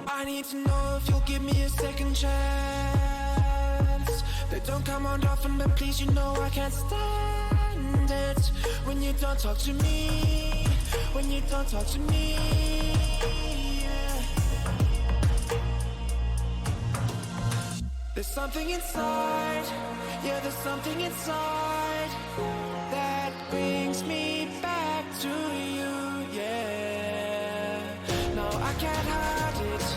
I need to know if you'll give me a second chance. They don't come around often, but please, you know I can't stand it when you don't talk to me. When you don't talk to me, yeah. There's something inside, yeah, there's something inside that brings me back to you, yeah. No, I can't hide it,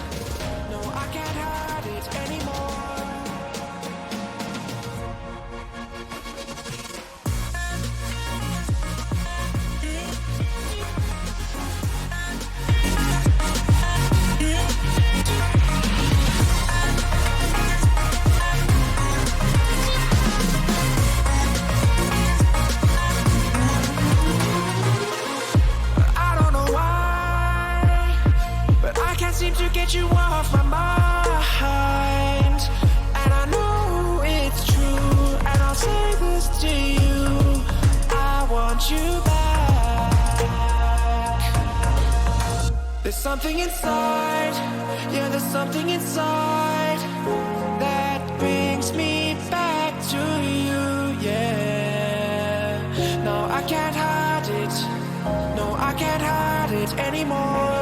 no, I can't hide it anymore. Seem to get you off my mind, and I know it's true, and I'll say this to you, I want you back. There's something inside, yeah, there's something inside that brings me back to you, yeah. No, I can't hide it, no, I can't hide it anymore.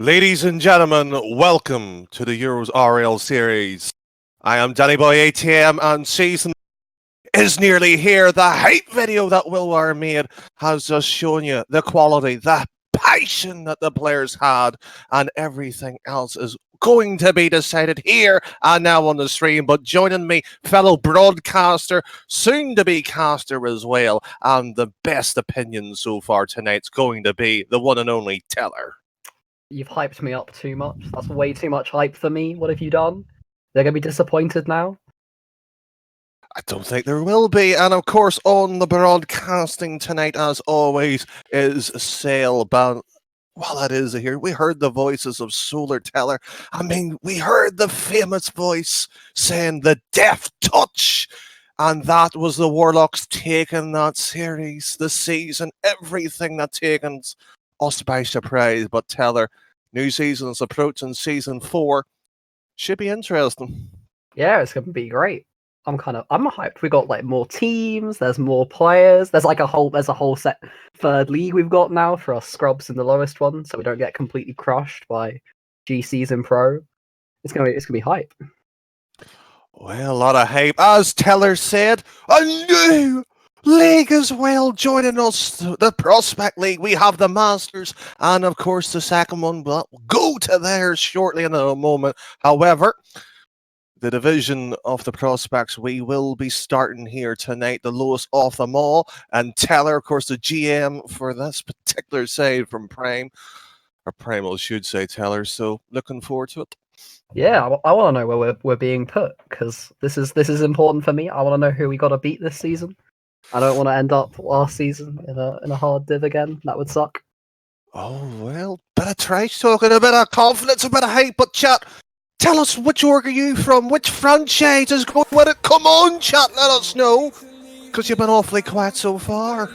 Ladies and gentlemen, welcome to the EuroRocketLeague series. I am Danny Boy ATM, and season is nearly here. The hype video that Wilwar made has just shown you the quality, the passion that the players had, and everything else is going to be decided here and now on the stream. But joining me, fellow broadcaster, soon to be caster as well, and the best opinion so far tonight's going to be the one and only Teller. You've hyped me up too much. That's way too much hype for me. What have you done? They're going to be disappointed now? I don't think there will be. And of course, on the broadcasting tonight, as always, is Sail. Well, it is here. We heard the voices of Solar Teller. I mean, we heard the famous voice saying the death touch. And that was the Warlocks taking that series, the season, everything that taken us by surprise. But Teller, new season is approaching, season 4. Should be interesting. Yeah, it's gonna be great. I'm hyped. We got like more teams. There's more players. There's a whole set third league we've got now for our scrubs in the lowest one, so we don't get completely crushed by GCs in pro. It's gonna be hype. Well, a lot of hype. As Teller said, a new league as well joining us, the Prospect League. We have the Masters, and of course the second one will go to theirs shortly in a moment. However, the division of the Prospects, we will be starting here tonight, the lowest of them all. And Teller, of course, the GM for this particular side from Prime, or Primal, should say, Teller. So looking forward to it. Yeah, I want to know where we're being put, because this is important for me. I want to know who we got to beat this season. I don't want to end up last season in a hard div again. That would suck. Oh, well, bit of trash talking, a bit of confidence, a bit of hype, but chat, tell us which org are you from, which franchise is going with it. Come on, chat, let us know, because you've been awfully quiet so far.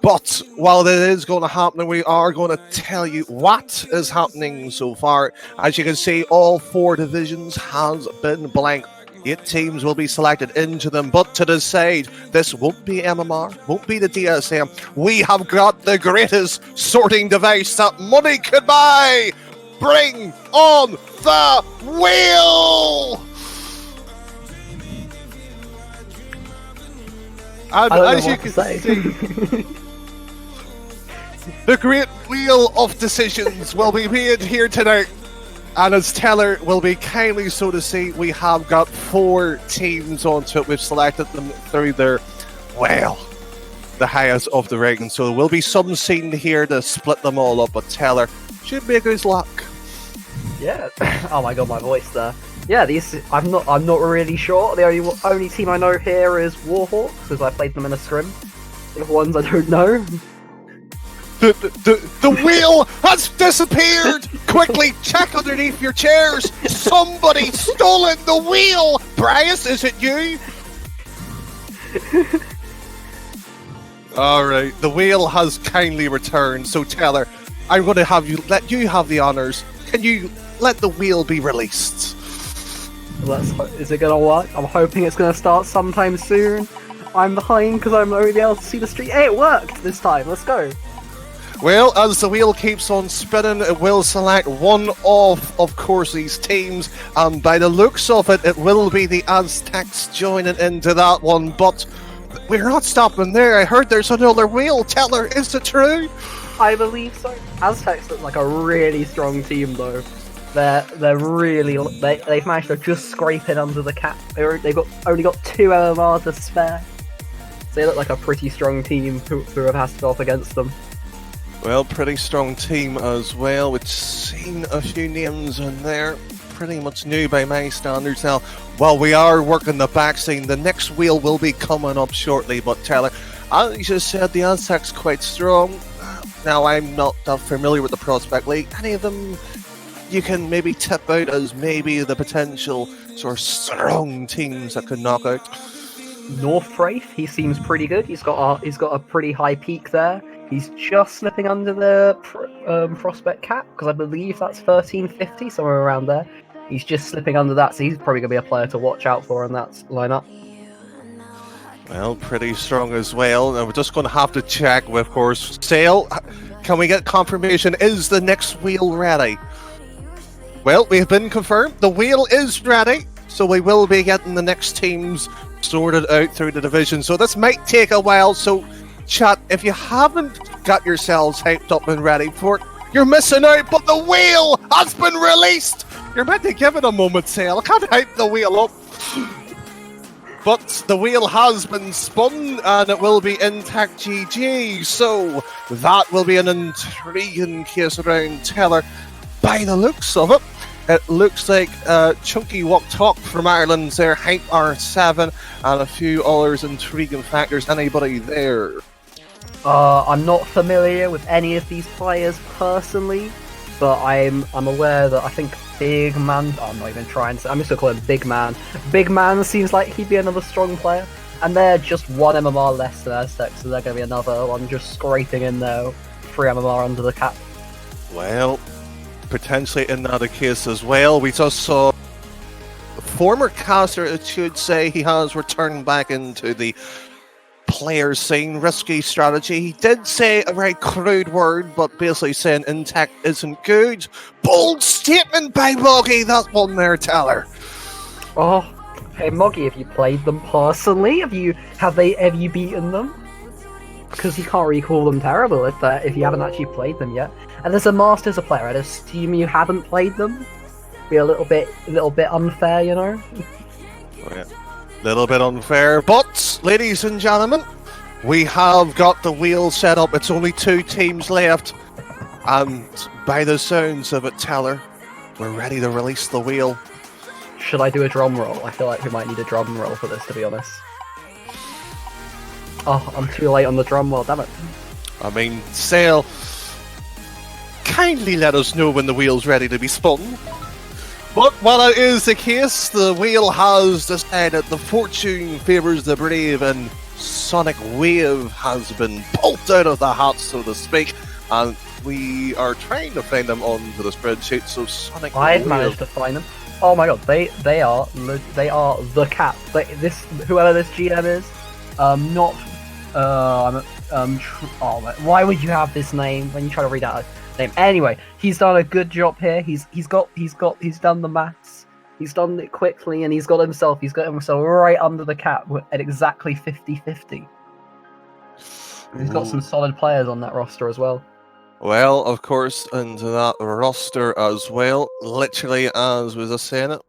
But while that is going to happen, we are going to tell you what is happening so far. As you can see, all 4 divisions has been blank. 8 teams will be selected into them, but to decide, this won't be MMR, won't be the DSM. We have got the greatest sorting device that money could buy. Bring on the wheel! And as you can see, the great wheel of decisions will be made here tonight. And as Teller will be kindly so to say, we have got 4 teams onto it. We've selected them through their, well, the highest of the rankings. So there will be some scene here to split them all up, but Teller should be a good luck. Yeah. Oh my god, my voice there. Yeah, I'm not really sure. The only team I know here is Warhawks, because I played them in a scrim. The ones I don't know. The wheel has disappeared! Quickly, check underneath your chairs! Somebody stolen the wheel! Bryce, is it you? Alright, the wheel has kindly returned, so Teller, I'm going to let you have the honours. Can you let the wheel be released? Is it gonna work? I'm hoping it's gonna start sometime soon. I'm behind because I'm only able to see the street. Hey, it worked this time. Let's go. Well, as the wheel keeps on spinning, it will select one of course, these teams. And by the looks of it, it will be the Aztecs joining into that one. But we're not stopping there. I heard there's another wheel. Teller, is it true? I believe so. Aztecs look like a really strong team, though. They've managed to just scrape in under the cap. They've only got 2 LMR to spare. So they look like a pretty strong team who have had to go up against them. Well, pretty strong team as well. We've seen a few names in there. Pretty much new by my standards now. While we are working the back scene, the next wheel will be coming up shortly. But Taylor, as you just said, the Aztecs quite strong. Now, I'm not that familiar with the Prospect League. Any of them you can maybe tip out as maybe the potential sort of strong teams that could knock out? North Wraith, he seems pretty good. He's got a pretty high peak there. He's just slipping under the prospect cap, because I believe that's 1350, somewhere around there. He's just slipping under that, so he's probably going to be a player to watch out for in that lineup. Well, pretty strong as well. And we're just going to have to check with, of course, Sale. Can we get confirmation? Is the next wheel ready? Well, we've been confirmed. The wheel is ready, so we will be getting the next teams sorted out through the division. So this might take a while, so chat, if you haven't got yourselves hyped up and ready for it, you're missing out, but the wheel has been released! You're meant to give it a moment, Sale. I can't hype the wheel up. But the wheel has been spun, and it will be intact GG, so that will be an intriguing case around Teller. By the looks of it, it looks like Chunky Walk Talk from Ireland's there, Hype R7, and a few others intriguing factors. Anybody there? I'm not familiar with any of these players personally, but I'm aware that I think Big Man. I'm not even trying to. I'm just gonna call him Big Man. Big Man seems like he'd be another strong player, and they're just one MMR less than Aztec, so they're gonna be another one just scraping in there, 3 MMR under the cap. Well, potentially in that case as well. We just saw a former caster, it should say, he has returned back into the players scene. Risky strategy. He did say a very crude word, but basically saying intact isn't good. Bold statement by Moggy, that one there, Teller. Oh, hey Moggy, have you played them personally? Have you beaten them? Because you can't really call them terrible if you haven't actually played them yet. And as a Masters player, I'd assume you haven't played them. Be a little bit unfair, you know. Oh, yeah. Little bit unfair, but ladies and gentlemen, we have got the wheel set up. It's only 2 teams left, and by the sounds of it, Teller, we're ready to release the wheel. Should I do a drum roll? I feel like we might need a drum roll for this, to be honest. Oh, I'm too late on the drum roll, damn it. I mean, Sale, kindly let us know when the wheel's ready to be spun. But while it is the case, the wheel has decided the fortune favours the brave, and Sonic Wave has been pulled out of the hat, so to speak, and we are trying to find them onto the spreadsheet. So Sonic I've Wave, managed to find them. Oh my god, they are the cap. Whoever this GM is, why would you have this name when you try to read out a name? Anyway, he's done a good job here. He's done the maths. He's done it quickly, and he's got himself right under the cap at exactly 50-50. He's got some solid players on that roster as well. well, of course, into that roster as well, literally as was I saying it.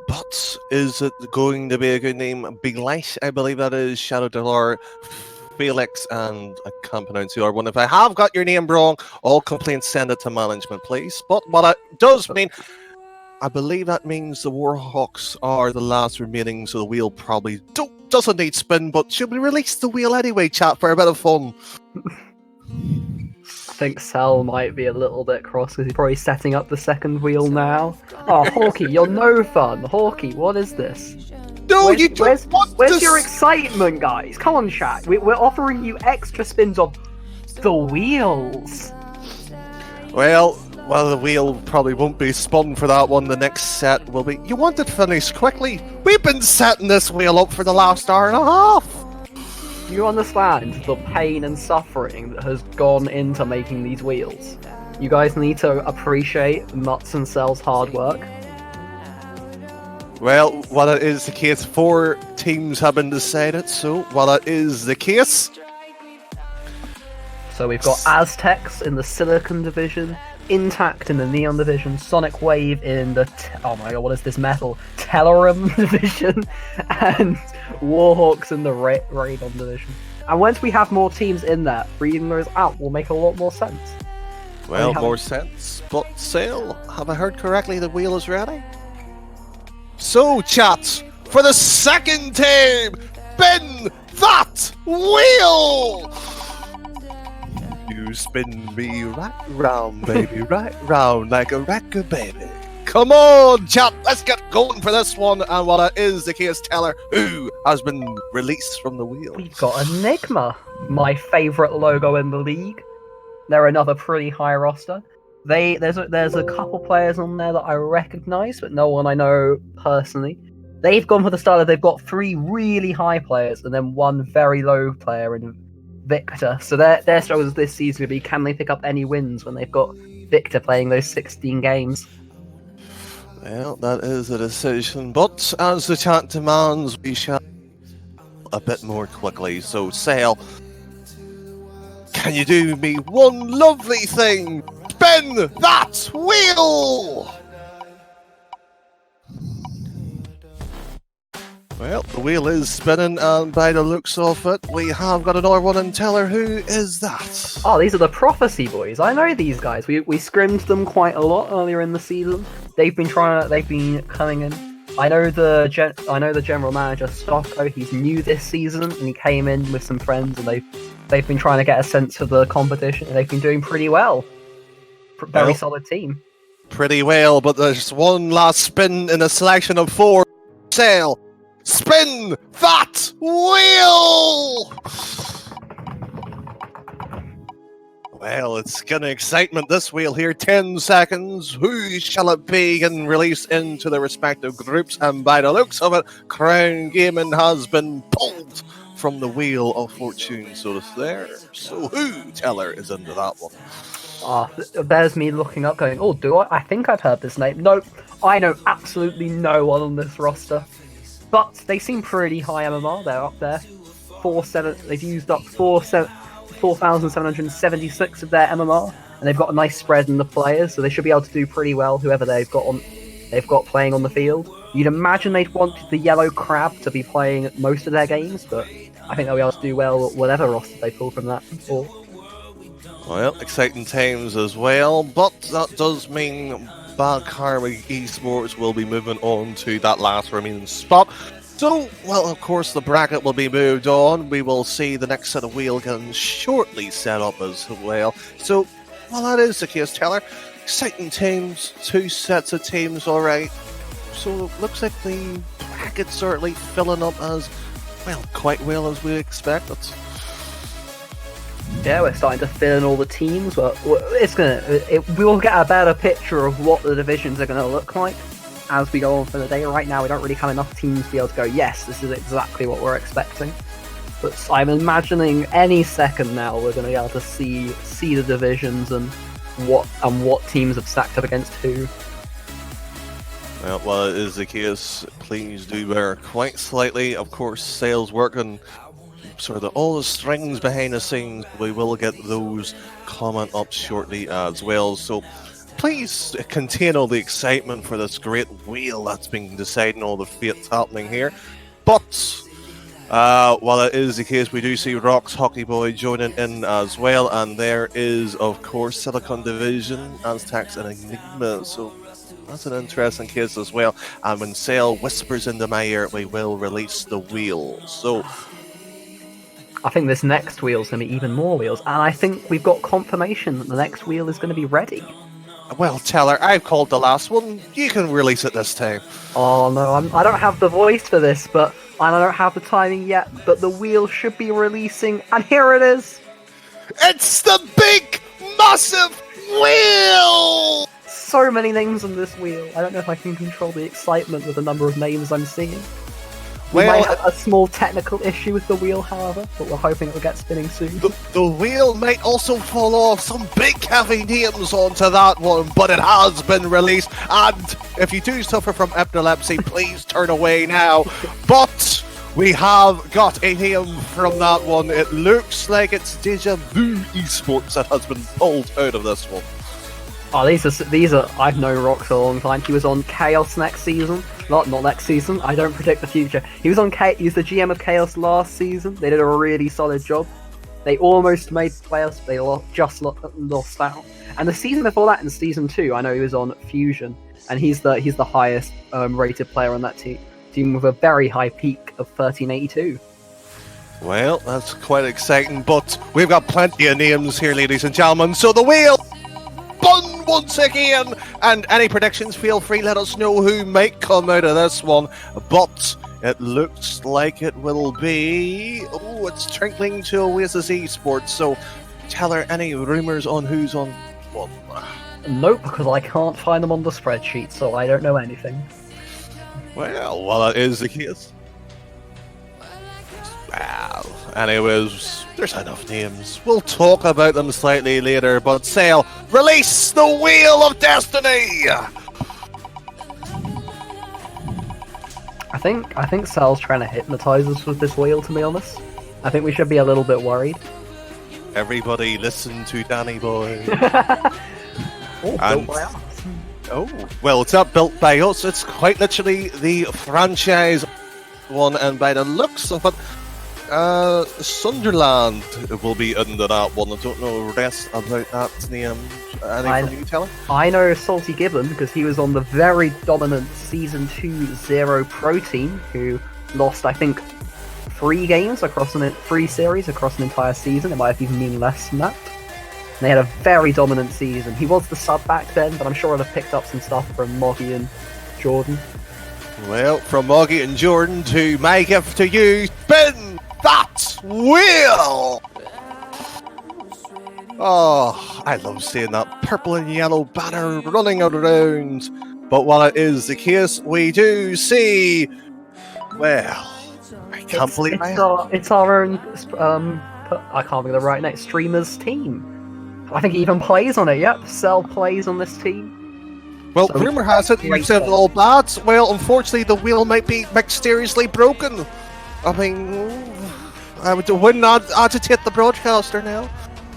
But is it going to be a good name? Big Light, I believe that is, Shadow Delar, Felix, and I can't pronounce the other one. If I have got your name wrong, all complaints send it to management, please. But what it does mean, I believe that means the Warhawks are the last remaining, so the wheel probably doesn't need spin, but should we release the wheel anyway, chat, for a bit of fun? I think Sal might be a little bit cross because he's probably setting up the second wheel now. Oh, Hawkey, you're no fun. Hawkey, what is this? No, Where's your excitement, guys? Come on, chat. We're offering you extra spins of the wheels. Well, the wheel probably won't be spun for that one. The next set will be... You want it finished quickly? We've been setting this wheel up for the last hour and a half. Do you understand the pain and suffering that has gone into making these wheels? You guys need to appreciate Nuts and Cell's hard work. Well, while it is the case, 4 teams have been decided, so while it is the case... So we've got Aztecs in the Silicon Division, Intact in the Neon Division, Sonic Wave in the... oh my god, what is this metal? Telerum Division, and Warhawks in the Radon Division. And once we have more teams in there, reading those out will make a lot more sense. Well, more sense, but Sale, have I heard correctly the wheel is ready? So, chat, for the second time, spin that wheel! You spin me right round, baby, right round like a record, baby. Come on, chat, let's get going for this one. And what it is the case, Teller, who has been released from the wheel. We've got Enigma, my favourite logo in the league. They're another pretty high roster. There's a couple players on there that I recognise, but no one I know personally. They've gone for the starter. They've got 3 really high players and then 1 very low player in Victor. So their struggles this season will be, can they pick up any wins when they've got Victor playing those 16 games? Well, that is a decision, but as the chat demands, we shall a bit more quickly. So, Sale, can you do me one lovely thing? Spin that wheel! Well, the wheel is spinning, and by the looks of it, we have got another one in Teller. Who is that? Oh, these are the Prophecy boys. I know these guys. We scrimmed them quite a lot earlier in the season. they've been coming in. I know the general manager Stocko. He's new this season, and he came in with some friends, and they've been trying to get a sense of the competition, and they've been doing pretty well. Very solid team. Pretty well, but there's one last spin in a selection of 4. Sail, spin that wheel! Well, it's gonna excitement this wheel here. 10 seconds. Who shall it be? And released into the respective groups. And by the looks of it, Crown Gaming has been pulled from the wheel of fortune. So it's there. So who, Teller, is into that one? There's me looking up, going, "Oh, do I? I think I've heard this name." Nope, I know absolutely no one on this roster. But they seem pretty high MMR. They're up there. They've used up 4,776 of their MMR, and they've got a nice spread in the players, so they should be able to do pretty well. Whoever they've got playing on the field, you'd imagine they'd want the Yellow Crab to be playing most of their games, but I think they'll be able to do well whatever roster they pull from that. Well, exciting times as well, but that does mean Bad Karma Esports will be moving on to that last remaining spot. So, well, of course, the bracket will be moved on. We will see the next set of wheel guns shortly set up as well. So, well, that is the case, Teller. Exciting teams, 2 sets of teams, all right. So, it looks like the bracket's certainly filling up as, well, quite well as we expected. Yeah, we're starting to fill in all the teams. But we will get a better picture of what the divisions are going to look like as we go on for the day. Right now, we don't really have enough teams to be able to go, yes, this is exactly what we're expecting. But I'm imagining any second now we're going to be able to see the divisions and what teams have stacked up against who. Well, while it is the case, please do bear quite slightly. Of course, sales working sort of all the strings behind the scenes. We will get those comment up shortly as well. So please contain all the excitement for this great wheel that's been deciding all the fates happening here. But while it is the case, we do see Rock's Hockey Boy joining in as well, and there is, of course, Silicon Division, Aztecs, and Enigma. So that's an interesting case as well. And when Sale whispers into my ear, we will release the wheel. So I think this next wheel is going to be even more wheels, and I think we've got confirmation that the next wheel is going to be ready. Well, Teller, I've called the last one. You can release it this time. Oh no, I don't have the voice for this, but I don't have the timing yet. But the wheel should be releasing, and here it is. It's the big, massive wheel! So many names on this wheel. I don't know if I can control the excitement with the number of names I'm seeing. We might have a small technical issue with the wheel, however, but we're hoping it will get spinning soon. The wheel might also fall off some big heavy names onto that one, but it has been released. And if you do suffer from epilepsy, please turn away now. But we have got a name from that one. It looks like it's Deja Vu Esports that has been pulled out of this one. Oh, these are. I've known Rock for a long time. He was on Chaos next season. Not next season. I don't predict the future. He was the GM of Chaos last season. They did a really solid job. They almost made playoffs. They just lost out. And the season before that, in season 2, I know he was on Fusion, and he's the highest rated player on that team with a very high peak of 1382. Well, that's quite exciting. But we've got plenty of names here, ladies and gentlemen. So the wheel spun once again, and any predictions, feel free, let us know who might come out of this one. But it looks like it will be, it's trickling to Oasis Esports. So tell her any rumors on who's on what? Nope, because I can't find them on the spreadsheet, so I don't know anything. Well, that is the case. Well, anyways, there's enough names. We'll talk about them slightly later, but Sale, release the Wheel of Destiny! I think Sal's trying to hypnotize us with this wheel, to be honest. I think we should be a little bit worried. Everybody listen to Danny Boy. Built by us. Well, it's not built by us, it's quite literally the franchise one, and by the looks of it, Sunderland will be under that one. I don't know the rest about that name. Any from you, Taylor? I know Salty Gibbon because he was on the very dominant Season 2 Zero Pro team who lost, I think, 3 series across an entire season. It might have even been less than that. And they had a very dominant season. He was the sub back then, but I'm sure I'd have picked up some stuff from Moggy and Jordan. Well, from Moggy and Jordan to my gift to you, spin that wheel! Oh, I love seeing that purple and yellow banner running out around. But while it is the case, we do see, well, I can't believe it's our own, I can't think of the right name, streamer's team. I think he even plays on it, yep. Cell plays on this team. Well, So rumour has it you said all bad. Well, unfortunately, the wheel might be mysteriously broken. I mean, I wouldn't agitate the broadcaster now.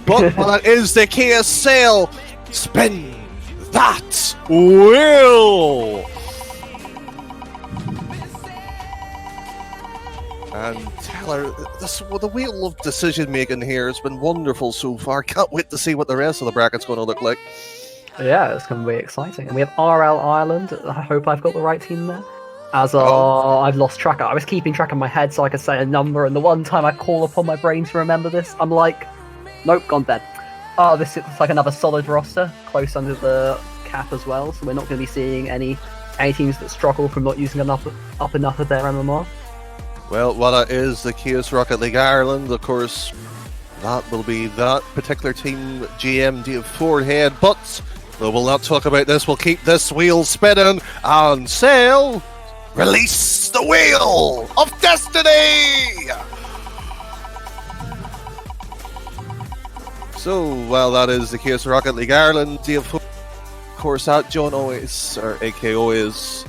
But while it is the case, Cell, spin that wheel! And Taylor, the wheel of decision making here has been wonderful so far. Can't wait to see what the rest of the bracket's going to look like. Yeah, it's going to be exciting. And we have RL Ireland. I hope I've got the right team there. I've lost track. I was keeping track in my head so I could say a number, and the one time I call upon my brain to remember this, I'm like, nope, gone dead. Oh, this looks like another solid roster, close under the cap as well, so we're not going to be seeing any teams that struggle from not using enough of their MMR. Well, while that is the case, Rocket League Ireland, of course, that will be that particular team GM forehead, but we will not talk about this. We'll keep this wheel spinning and Sail, release the wheel of destiny! So, while that is the case, Rocket League Ireland, of course, that John always, or AKO is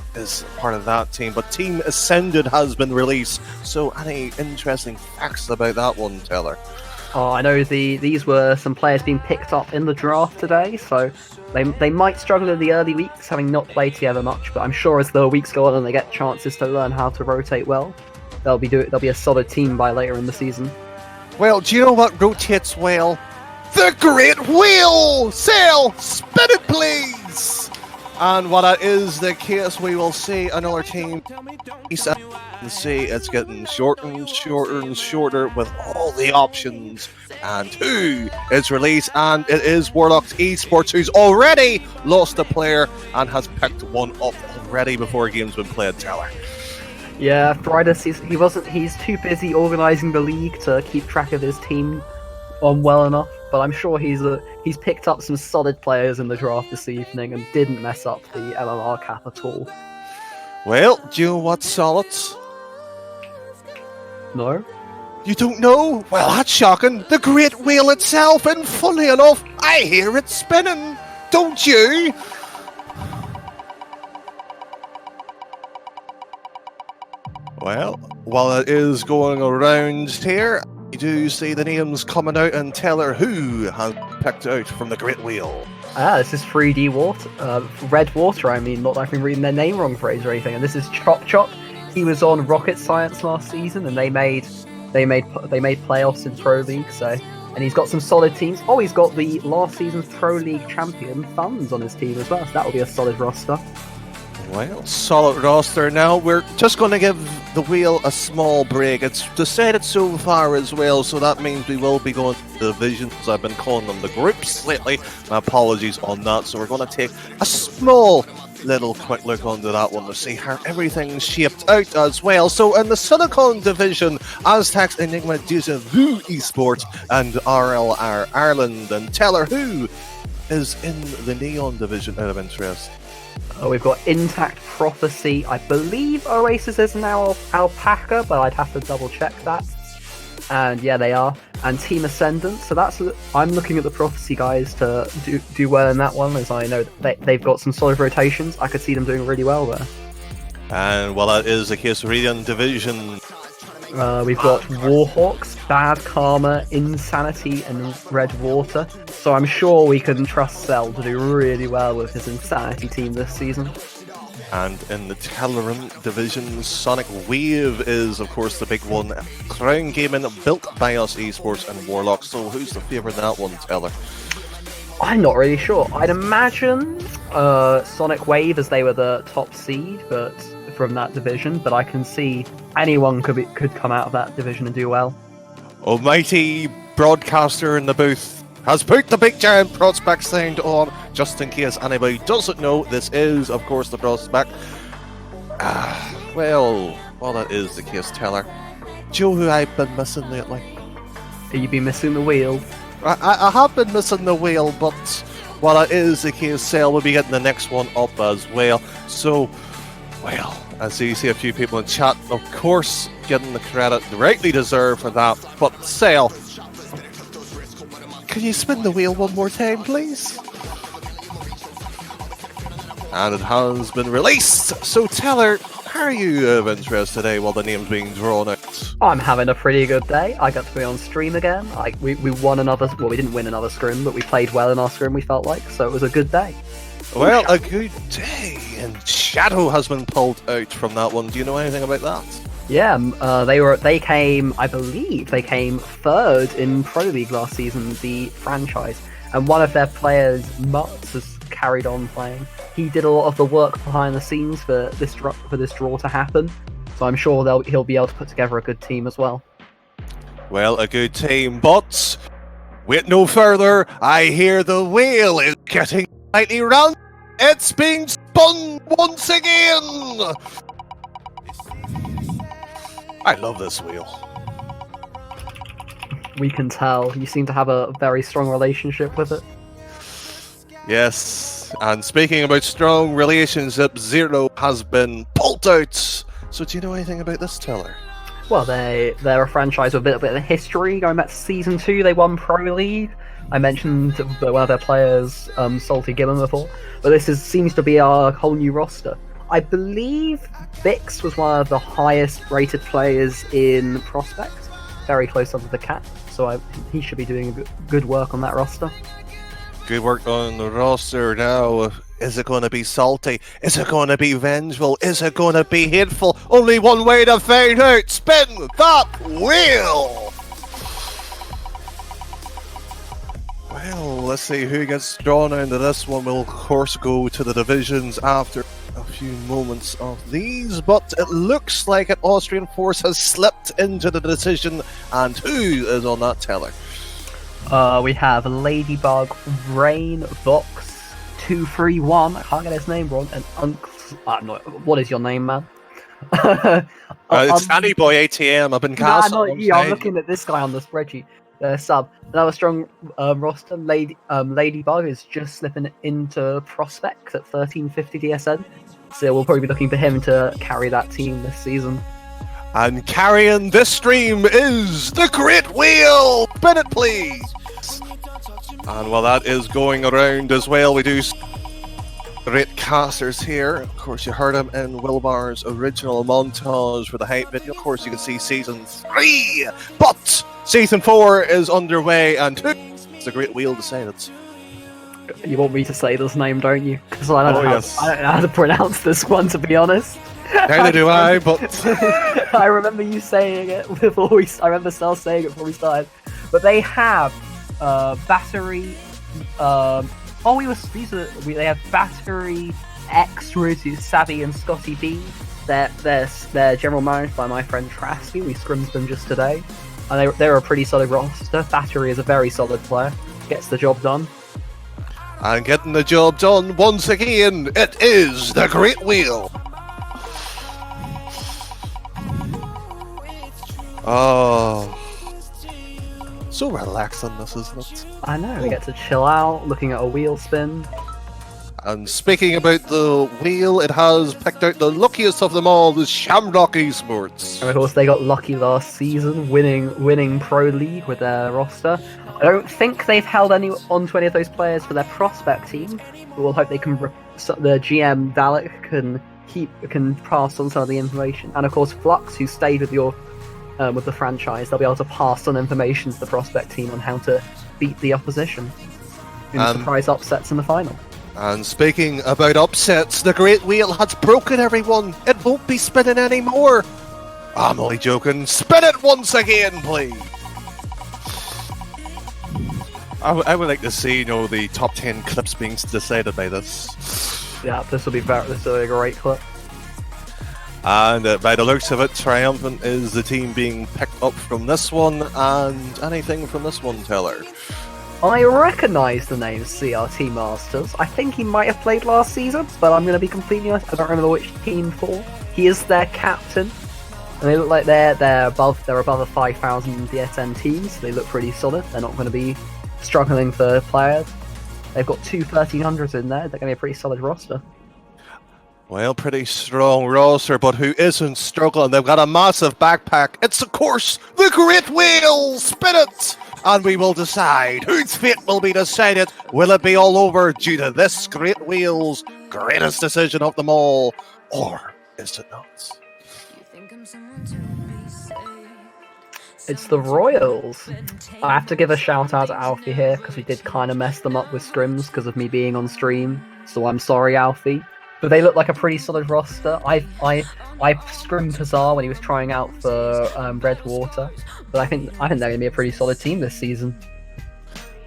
part of that team, but Team Ascended has been released. So, any interesting facts about that one, Taylor? Oh, I know these were some players being picked up in the draft today, so they might struggle in the early weeks, having not played together much. But I'm sure as the weeks go on and they get chances to learn how to rotate well, they'll be a solid team by later in the season. Well, do you know what rotates well? The Great Wheel! Sail, spin it, please! And while that is the case, we will see another team. And see it's getting shorter and shorter and shorter with all the options. And who is released? And it is Warlocks Esports, who's already lost a player and has picked one up already before a game's been played, Taylor. Yeah, Fridas, he's too busy organising the league to keep track of his team well enough. But I'm sure he's picked up some solid players in the draft this evening and didn't mess up the MMR cap at all. Well, do you know what's solid? No? You don't know? Well, that's shocking. The Great Wheel itself, and funny enough, I hear it spinning. Don't you? Well, while it is going around here, you do see the names coming out, and Taylor who has picked out from the Great Wheel. This is 3D Water, Red Water, I mean, not like I've been reading their name wrong phrase or anything, and this is Chop Chop. He was on Rocket Science last season, and they made playoffs in Pro League, so, and he's got some solid teams. Oh, he's got the last season's Pro League champion Thuns on his team as well, so that will be a solid roster. Well, solid roster. Now we're just going to give the wheel a small break. It's decided so far as well, so that means we will be going to the divisions. I've been calling them the groups lately. My apologies on that. So we're going to take a small little quick look onto that one to see how everything's shaped out as well. So in the Silicon division, Aztecs, Enigma, Deja Vu Esports, and RLR Ireland. And Taylor, who is in the Neon division out of interest? We've got Intact Prophecy. I believe Oasis is now Alpaca, but I'd have to double check that. And yeah, they are. And Team Ascendant. So I'm looking at the Prophecy guys to do well in that one, as I know that they've got some solid rotations. I could see them doing really well there. And while that is the case, Radiant division. We've got Warhawks, Bad Karma, Insanity, and Red Water. So I'm sure we can trust Cell to do really well with his Insanity team this season. And in the Tellerant division, Sonic Wave is, of course, the big one. Crown Gaming, built by us esports and Warlock. So who's the favourite in that one, Teller? I'm not really sure. I'd imagine Sonic Wave, as they were the top seed, but from that division. But I can see anyone could come out of that division and do well. Almighty broadcaster in the booth has put the big giant prospect sound on, just in case anybody doesn't know. This is, of course, the prospect. Well, that is the case, Teller. Do you know who I've been missing lately? Have you been missing the wheel? I have been missing the wheel, but while it is the case, Sale will be getting the next one up as well. So, well, as you see a few people in chat, of course, getting the credit rightly deserved for that. But Sale, can you spin the wheel one more time, please? And it has been released. So, Teller, how are you of interest today while the name's being drawn out? I'm having a pretty good day. I got to be on stream again. We won another. Well, we didn't win another scrim, but we played well in our scrim. We felt like, so it was a good day. Well, a good day. And Shadow has been pulled out from that one. Do you know anything about that? Yeah, they came, I believe, they came third in Pro League last season, the franchise, and one of their players, Mutz, has carried on playing. He did a lot of the work behind the scenes for this draw to happen, so I'm sure he'll be able to put together a good team as well. Well, a good team, but wait no further. I hear the wheel is getting slightly round. It's being spun once again. I love this wheel. We can tell. You seem to have a very strong relationship with it. Yes, and speaking about strong relationships, Zero has been pulled out. So do you know anything about this, Teller? Well, they're a franchise with a bit of history. Going back to Season 2, they won Pro League. I mentioned one of their players, Salty Gibbon, before. But this seems to be our whole new roster. I believe Vix was one of the highest rated players in Prospect. Very close under the cap. So he should be doing good work on that roster. Good work on the roster now. Is it going to be salty? Is it going to be vengeful? Is it going to be hateful? Only one way to find out. Spin that wheel! Well, let's see who gets drawn into this one. We'll, of course, go to the divisions after a few moments of these, but it looks like an Austrian force has slipped into the decision. And who is on that, Teller? We have Ladybug, Rain, Vox, 231. I can't get his name wrong. And what is your name, man? It's Danny Boy ATM. I've been cast. I'm looking at this guy on the spreadsheet. Sub. Another strong roster. Ladybug is just slipping into Prospect at 1350 DSN. So we'll probably be looking for him to carry that team this season. And carrying this stream is the Great Wheel! Spin it, please! And while that is going around as well, we do great casters here. Of course, you heard him in Wilbar's original montage for the hype video. Of course, you can see Season 3, but Season 4 is underway, and the Great Wheel decided. You want me to say this name, don't you? Because I don't know how to pronounce this one, to be honest. Neither do I, but I remember you saying it before I remember Sal saying it before we started. But they have Battery. They have Battery, X, Rudy, Savvy, and Scotty B. They're general managed by my friend Trasky. We scrimmed them just today, and they're a pretty solid roster. Battery is a very solid player. Gets the job done. And getting the job done once again, it is the Great Wheel. Oh, so relaxing this, isn't it? I know, we get to chill out, looking at a wheel spin. And speaking about the wheel, it has picked out the luckiest of them all, the Shamrock Esports. And of course, they got lucky last season, winning Pro League with their roster. I don't think they've held onto any of those players for their prospect team, but we'll hope they can. The GM Dalek can pass on some of the information, and of course, Flux, who stayed with the franchise, they'll be able to pass on information to the prospect team on how to beat the opposition in surprise upsets in the final. And speaking about upsets, the Great Wheel has broken everyone. It won't be spinning anymore. I'm only joking. Spin it once again, please. I would like to see, the top 10 clips being decided by this. Yeah, this will be a great clip. And by the looks of it, Triumphant is the team being picked up from this one. And anything from this one, Taylor? I recognise the name CRT Masters. I think he might have played last season, but I'm going to be completely honest, I don't remember which team for. He is their captain, and they look like they're above a 5,000 DSN teams. So they look pretty solid. They're not going to be struggling for players. They've got two 1300s in there. They're going to be a pretty solid roster. Well, pretty strong roster, but who isn't struggling? They've got a massive backpack. It's, of course, the Great Wheel! Spin it! And we will decide whose fate will be decided. Will it be all over due to this Great Wheel's greatest decision of them all? Or is it not? It's the Royals. I have to give a shout out to Alfie here, because we did kind of mess them up with scrims because of me being on stream. So I'm sorry, Alfie. But they look like a pretty solid roster. I scrimmed Hazard when he was trying out for Redwater, but I think they're going to be a pretty solid team this season.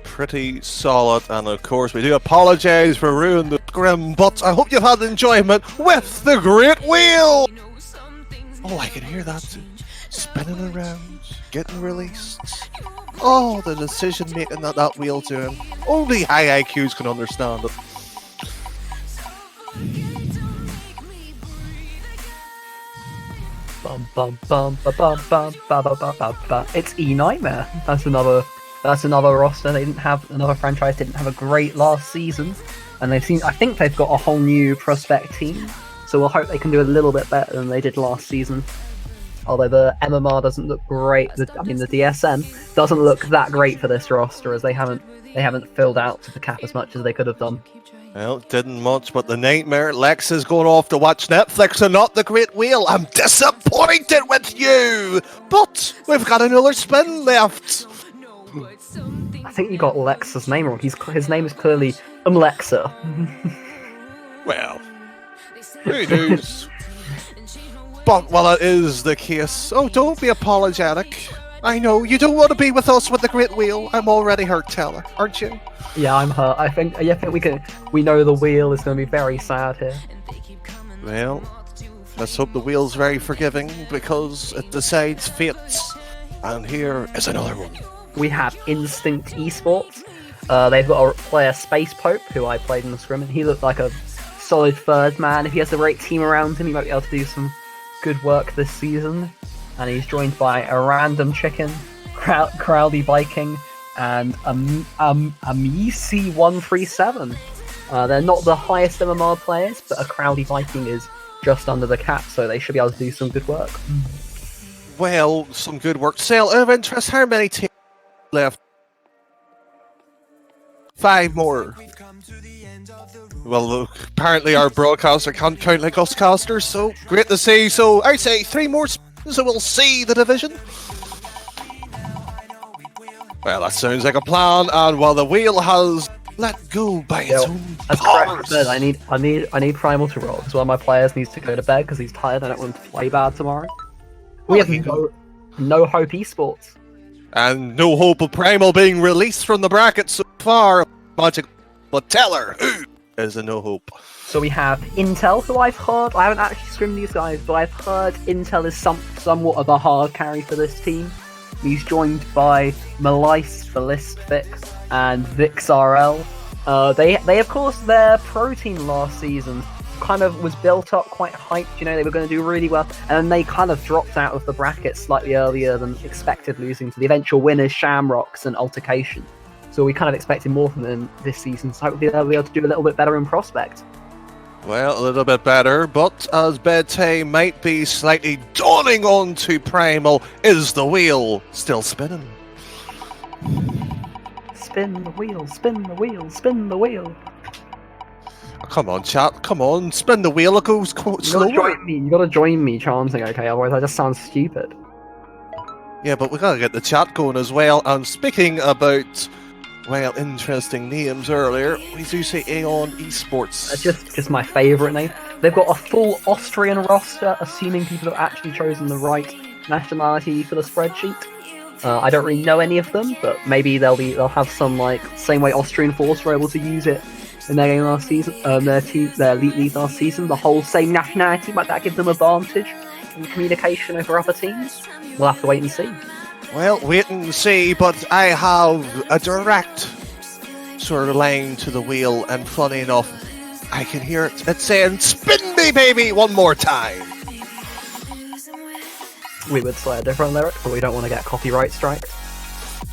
Pretty solid, and of course we do apologise for ruining the scrim, but I hope you've had enjoyment with the Great Wheel! Oh, I can hear that spinning around, getting released. Oh, the decision making that wheel's doing. Only high IQs can understand it. Bum bum bum ba bum bum ba ba ba ba ba. It's E-Nightmare. That's another roster. They didn't have another franchise. Didn't have a great last season, and I think they've got a whole new prospect team. So we'll hope they can do a little bit better than they did last season. Although the MMR doesn't look great. the DSM doesn't look that great for this roster, as they haven't filled out to the cap as much as they could have done. Well, didn't much, but the nightmare. Lex is going off to watch Netflix and not the Great Wheel. I'm disappointed with you, but we've got another spin left. I think you got Lex's name wrong. His name is clearly Lexa. Well, who knows? But while it is the case, don't be apologetic. I know you don't want to be with us with the Great Wheel. I'm already hurt, Taylor, aren't you? Yeah, I'm hurt. I think we know the wheel is going to be very sad here. Well, let's hope the wheel's very forgiving because it decides fates. And here is another one. We have Instinct Esports. They've got a player, Space Pope, who I played in the scrim, and he looked like a solid third man. If he has the right team around him, he might be able to do some good work this season. And he's joined by a random chicken, Crowdy Viking, and Amisi137. They're not the highest MMR players, but a Crowdy Viking is just under the cap, so they should be able to do some good work. Well, some good work. Sale of interest, how many teams left? 5 more. Well, look, apparently our broadcaster can't count like us casters, so great to see. So I'd say 3 more spins and we'll see the division. Well, that sounds like a plan, and while the wheel has let go by its own powers. I need Primal to roll, because one of my players needs to go to bed because he's tired. I don't want him to play bad tomorrow. We have no hope esports. And no hope of Primal being released from the bracket so far. Magic, but tell her who is a no hope. So we have Intel, who I've heard. I haven't actually scrimmed these guys, but I've heard Intel is somewhat of a hard carry for this team. He's joined by Malice, Ballistic, and VixRL. They of course, their pro team last season kind of was built up quite hyped. They were going to do really well, and then they kind of dropped out of the bracket slightly earlier than expected, losing to the eventual winners Shamrocks and Altercation. So we kind of expected more from them this season, so hopefully they'll be able to do a little bit better in Prospect. Well, a little bit better, but as bedtime might be slightly dawning on to Primal, is the wheel still spinning? Spin the wheel, spin the wheel, spin the wheel. Come on, chat, come on, spin the wheel, it goes slower. You gotta join me chanting, okay? Otherwise I just sound stupid. Yeah, but we gotta get the chat going as well, and speaking about Well, interesting names earlier. We do say Aeon Esports. Just my favourite name. They've got a full Austrian roster, assuming people have actually chosen the right nationality for the spreadsheet. I don't really know any of them, but maybe they'll have some like same way Austrian Force were able to use it in their game last season, their Elite League last season. The whole same nationality, might that give them advantage in communication over other teams? We'll have to wait and see. Well, wait and see, but I have a direct sort of line to the wheel, and funny enough, I can hear it saying, "Spin me, baby, one more time." We would say a different lyric, but we don't want to get copyright striked.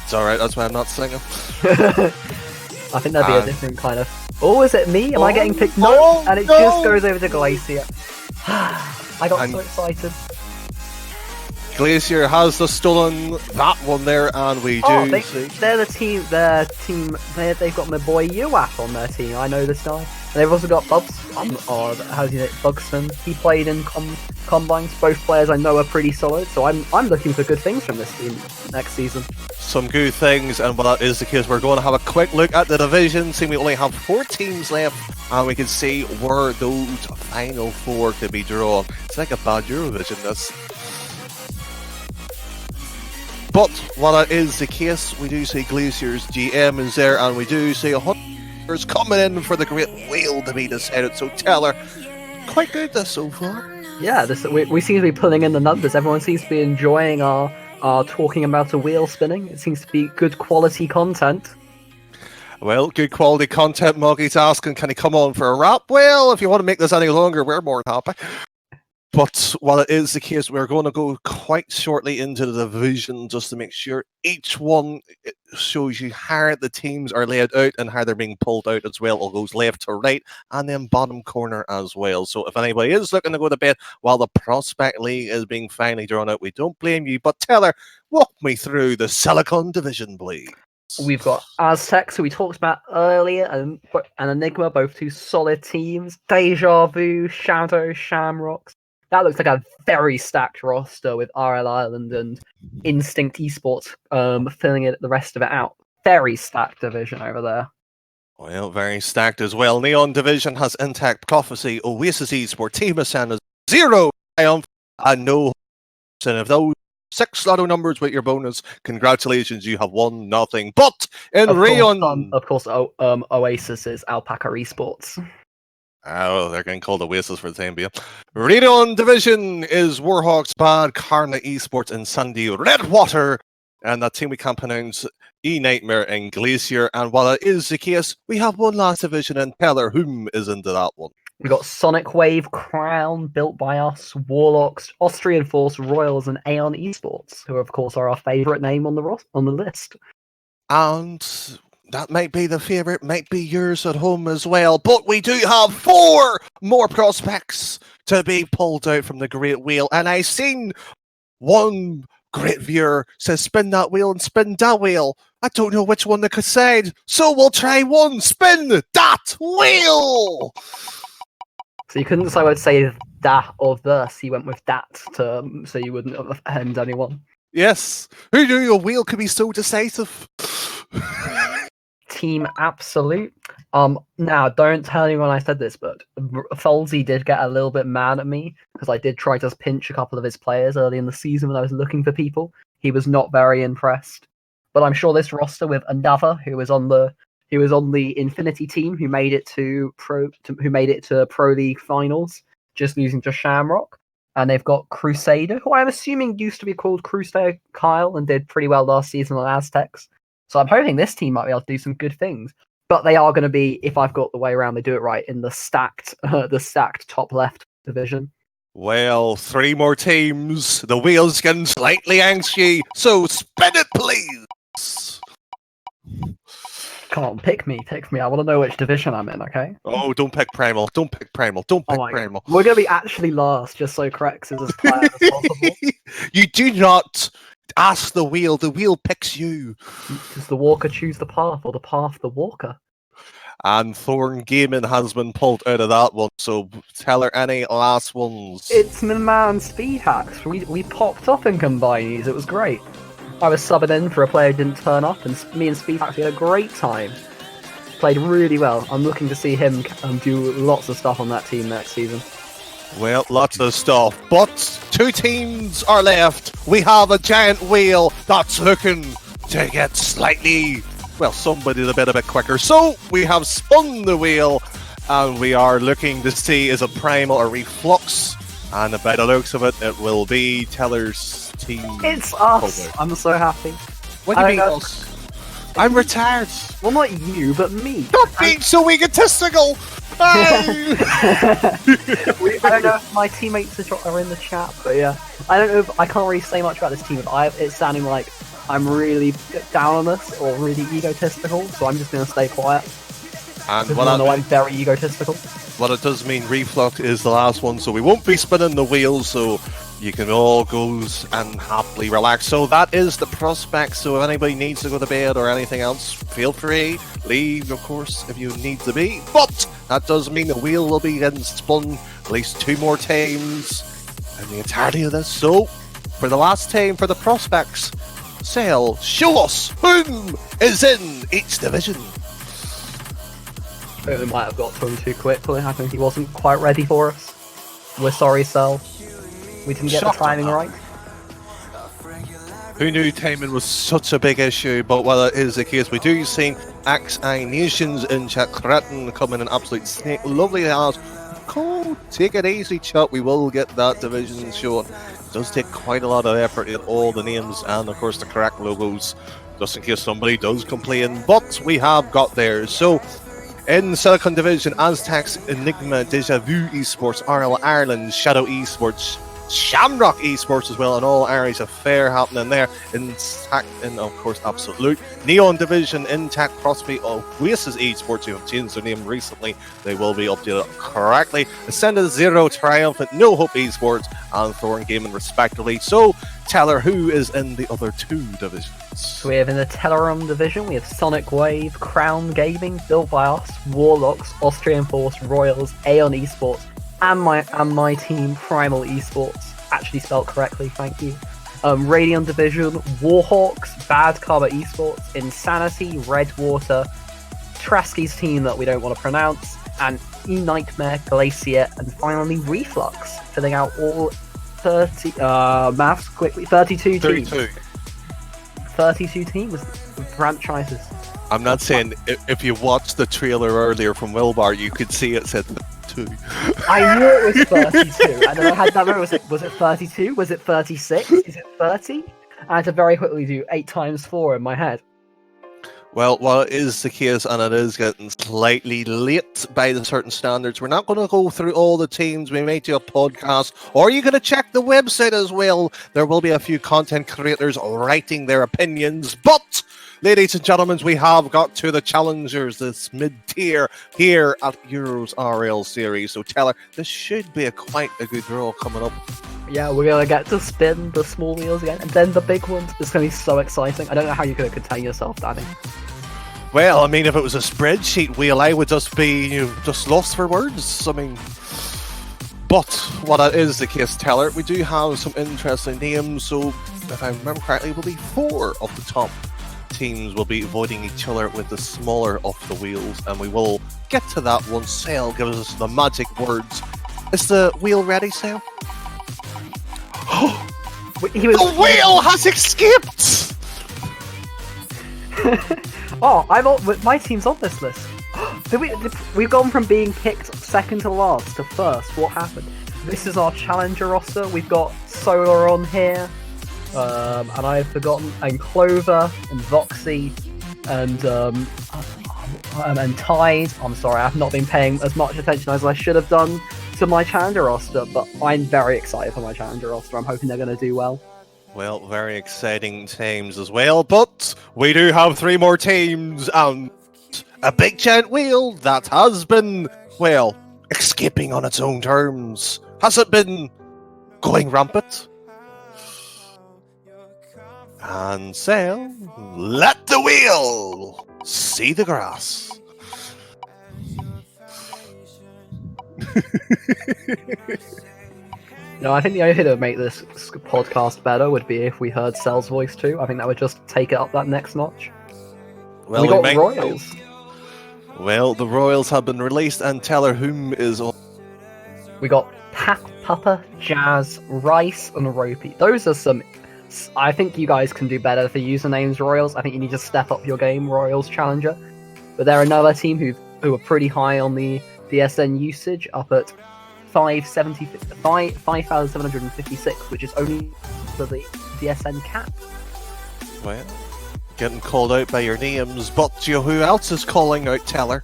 It's alright, that's why I'm not singing. I think that'd be a different kind of... Oh, is it me? Am I getting picked? No! And it just goes over to Glacier. I got so excited. Glacier has the stolen that one there, and we do see... They're the team, they've got my boy Uap on their team. I know this guy. And they've also got Bugsman. He played in Combines. Both players I know are pretty solid, so I'm looking for good things from this team next season. Some good things, and while that is the case, we're going to have a quick look at the division, seeing we only have 4 teams left, and we can see where those final 4 could be drawn. It's like a bad Eurovision, this. But while that is the case, we do see Glacier's GM is there, and we do see Hunters coming in for the Great Whale to be decided. So Teller, quite good this so far. Yeah, we seem to be pulling in the numbers. Everyone seems to be enjoying our talking about a wheel spinning. It seems to be good quality content. Well, good quality content. Moggy's asking, can he come on for a rap? Well, if you want to make this any longer, we're more than happy. But while it is the case, we're going to go quite shortly into the division just to make sure each one shows you how the teams are laid out and how they're being pulled out as well. It goes left to right and then bottom corner as well. So if anybody is looking to go to bed while the Prospect League is being finally drawn out, we don't blame you. But Taylor, walk me through the Silicon division, please. We've got Aztecs, who we talked about earlier, and Enigma, both 2 solid teams. Deja Vu, Shadow, Shamrocks. That looks like a very stacked roster with RL Ireland and Instinct Esports filling it the rest of it out. Very stacked division over there. Well, very stacked as well. Neon Division has Intact Prophecy, Oasis Esports, Team Ascend, 0 Triumph, and no. And if those 6 lotto numbers with your bonus, congratulations, you have won nothing. But in Rayon... Of course, Oasis is Alpaca Esports. Oh, they're getting called Oasis for the time being. Rayon Division is Warhawks, Bad, Karna Esports, and Sandy Redwater. And that team we can't pronounce, E-Nightmare and Glacier. And while it is the case, we have one last division, and Teller, whom is into that one? We've got Sonic Wave, Crown, Built by Us, Warlocks, Austrian Force, Royals, and Aeon Esports, who of course are our favourite name on the list. And that might be the favourite, might be yours at home as well. But we do have 4 more prospects to be pulled out from the Great Wheel. And I seen one great viewer says, spin that wheel and spin that wheel. I don't know which one they could say. So we'll try one. Spin that wheel. So you couldn't say that or this. You went with that so you wouldn't offend anyone. Yes. Who knew a wheel could be so decisive? Team Absolute. Now, don't tell anyone I said this, but Folsey did get a little bit mad at me because I did try to pinch a couple of his players early in the season when I was looking for people. He was not very impressed. But I'm sure this roster with another who was on the Infinity team who made it to Pro League finals, just losing to Shamrock. And they've got Crusader, who I'm assuming used to be called Crusader Kyle and did pretty well last season on Aztecs. So I'm hoping this team might be able to do some good things. But they are going to be, if I've got the way around, they do it right, in the stacked top left division. Well, 3 more teams. The wheel's getting slightly anxious, so spin it, please. Come on, pick me. I want to know which division I'm in, okay? Oh, don't pick Primal. Don't pick Primal. We're going to be actually last, just so Crex is as quiet as possible. You do not ask the wheel picks you. Does the walker choose the path, or the path the walker? And Thorn Gaming has been pulled out of that one, so tell her any last ones. It's my man Speed Hacks. We popped up in Combinies, it was great. I was subbing in for a player who didn't turn up, and me and Speed actually had a great time. Played really well. I'm looking to see him do lots of stuff on that team next season. Well, lots of stuff, but 2 teams are left. We have a giant wheel that's looking to get slightly, well, somebody a bit quicker. So we have spun the wheel, and we are looking to see is it Primal or Reflux. And by the looks of it, it will be Teller's team. It's us! I'm so happy. What do you mean us? I'm retired. Well, not you, but me. Stop being so egotistical! I don't know if my teammates are in the chat, but yeah. I don't know if I can't really say much about this team, but it's sounding like I'm really down on this or really egotistical, so I'm just going to stay quiet. And I know I'm very egotistical. Well, it does mean Reflux is the last one, so we won't be spinning the wheel, so you can all go and happily relax. So that is the prospect, so if anybody needs to go to bed or anything else, feel free. Leave, of course, if you need to be. But that does mean the wheel will be getting spun at least 2 more times in the entirety of this. So, for the last time for the prospects, Sale, show us whom is in each division. We might have got to him too quickly. I think he wasn't quite ready for us. We're sorry, Cell. We didn't get the timing right. Who knew timing was such a big issue, but while it is the case, we do see XI Nations in chat. Cretin coming in absolute snake. Lovely house. Cool. Take it easy, chat. We will get that division shown. It does take quite a lot of effort in all the names and, of course, the correct logos, just in case somebody does complain. But we have got there. So, in Silicon Division, Aztecs, Enigma, Deja Vu Esports, RL Ireland, Shadow Esports, Shamrock Esports as well, and all areas of fair happening there. Intact, and of course, Absolute. Neon Division, Intact, Prospect, Oasis Esports, who have changed their name recently. They will be updated correctly. Ascended Zero, Triumphant, No Hope Esports, and Thorn Gaming, respectively. So, Teller, who is in the other 2 divisions? So we have in the Telerum division, we have Sonic Wave, Crown Gaming, Built by Us, Warlocks, Austrian Force, Royals, Aeon Esports, and my team, Primal Esports. Actually spelled correctly, thank you. Radion division, Warhawks, Bad Karma Esports, Insanity, Redwater, Trasky's team that we don't want to pronounce, and E-Nightmare, Glacier, and finally Reflux, filling out all 30 maths quickly, 32 teams. 32 teams, franchises. I'm not saying if you watched the trailer earlier from Wilbar, you could see it said 2. I knew it was 32, and then I had that moment. Was it 32? Was it 36? Is it 30? I had to very quickly do 8 times 4 in my head. Well, while it is the case, and it is getting slightly late by the certain standards, we're not going to go through all the teams. We may do a podcast, or you're going to check the website as well. There will be a few content creators writing their opinions, but ladies and gentlemen, we have got to the challengers, this mid-tier here at Euros RL series. So, Teller, this should be quite a good draw coming up. Yeah, we're going to get to spin the small wheels again, and then the big ones. It's going to be so exciting. I don't know how you're going to contain yourself, Danny. Well, I mean, if it was a spreadsheet wheel, I would just be just lost for words. I mean, but what is the case, Teller, we do have some interesting names. So, if I remember correctly, it will be 4 of the top teams will be avoiding each other with the smaller of the wheels, and we will get to that once Sale gives us the magic words. Is the wheel ready, Sale? The wheel has escaped! Oh, my team's on this list. We've gone from being picked second to last to first. What happened? This is our challenger roster. We've got Solar on here, and I've forgotten, and Clover, and Voxy, and Tide. I'm sorry, I've not been paying as much attention as I should have done to my challenger roster, but I'm very excited for my challenger roster. I'm hoping they're going to do well. Well, very exciting teams as well, but we do have 3 more teams and a big giant wheel that has been, well, escaping on its own terms. Has it been going rampant? And Sale, let the wheel see the grass. No, I think the only thing that would make this podcast better would be if we heard Cell's voice too. I think that would just take it up that next notch. Well, we got might- Royals. Well, the Royals have been released, and tell her whom is on. We got Papa, Jazz, Rice, and Ropey. Those are some. I think you guys can do better for usernames, Royals. I think you need to step up your game, Royals Challenger. But they're another team who are pretty high on the DSN usage, up at 5,756, which is only for the DSN cap. Well, getting called out by your names, but you know who else is calling out Teller?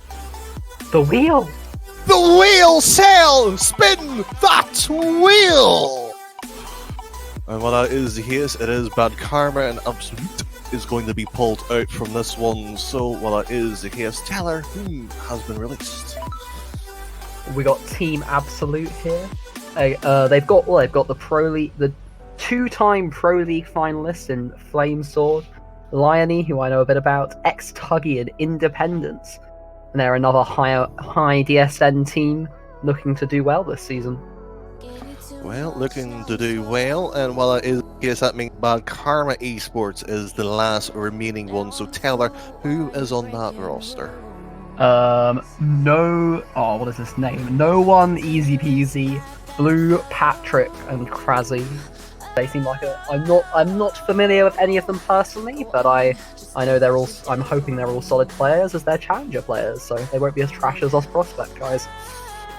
The wheel! The wheel sail! Spin that wheel! And while that is the case, it is Bad Karma and Absolute is going to be pulled out from this one. So while that is the case, Teller, who has been released? We got Team Absolute here. They've got the Pro League, the two-time Pro League finalist in Flame Sword, Liony, who I know a bit about, X-Tuggy and Independence. And they're another high DSN team looking to do well this season. Well, looking to do well, and while it is the case, that means Bad Karma Esports is the last remaining one. So Teller, who is on that roster? What is his name? No One, Easy Peasy, Blue, Patrick, and Kraszy. They seem like I'm not familiar with any of them personally, but I know they're all. I'm hoping they're all solid players as their challenger players, so they won't be as trash as us prospect guys.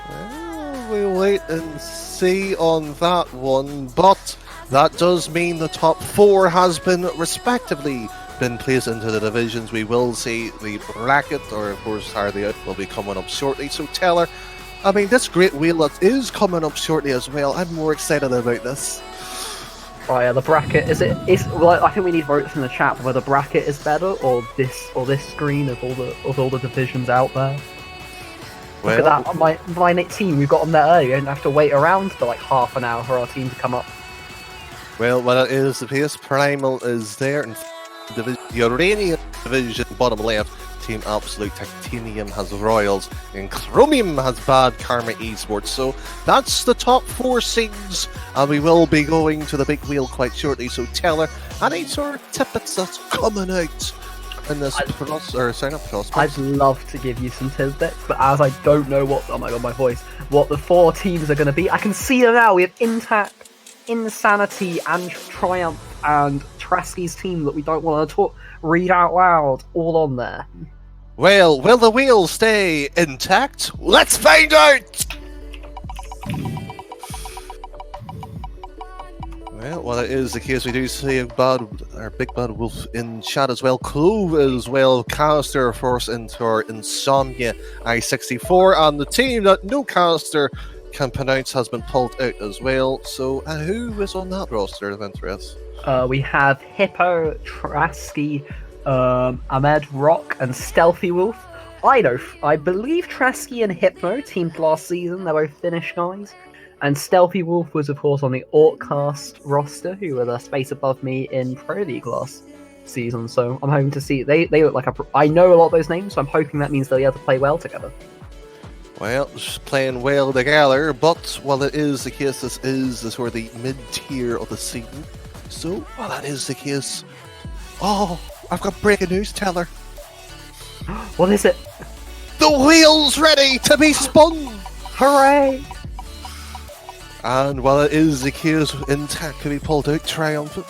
Well, we'll wait and see on that one, but that does mean the top four has been respectively been placed into the divisions. We will see the bracket, or of course hardly out, will be coming up shortly. So Teller, I mean, this great wheel that is coming up shortly as well. I'm more excited about this. Oh yeah, the bracket well, I think we need votes in the chat whether the bracket is better or this screen of all the divisions out there. Well, Look at that, my team, we've got them there early. We don't have to wait around for like half an hour for our team to come up. well, what it is the case, Primal is there, and the Uranian division, bottom left, Team Absolute Titanium has Royals, and Chromium has Bad Karma Esports. So that's the top four seeds, and we will be going to the big wheel quite shortly. So Teller, any sort of tidbits that's coming out in this I'd love to give you some tidbits, but as I don't know what the four teams are going to be, I can see them now. We have Intact, Insanity, and Triumph, and Tresky's team that we don't want to read out loud, all on there. Well, will the wheel stay intact? Let's find out! Well, while it is the case, we do see our big bad wolf in chat as well. Clove as well, caster force into our Insomnia I-64, and the team that no caster can pronounce has been pulled out as well. So, who is on that roster of interest? We have Hippo, Trasky, Ahmed Rock, and Stealthy Wolf. I believe Tresky and Hypno teamed last season. They're both Finnish guys. And Stealthy Wolf was, of course, on the Orcast roster, who were the space above me in Pro League last season. So I'm hoping to see. They look like I know a lot of those names, so I'm hoping that means they'll be able to play well together. Well, just playing well together, but while it is the case, this is the sort of the mid-tier of the season. So, while that is the case, I've got breaking news, Teller. What is it? The wheel's ready to be spun! Hooray! And while it is the case, Intact can be pulled out triumphant.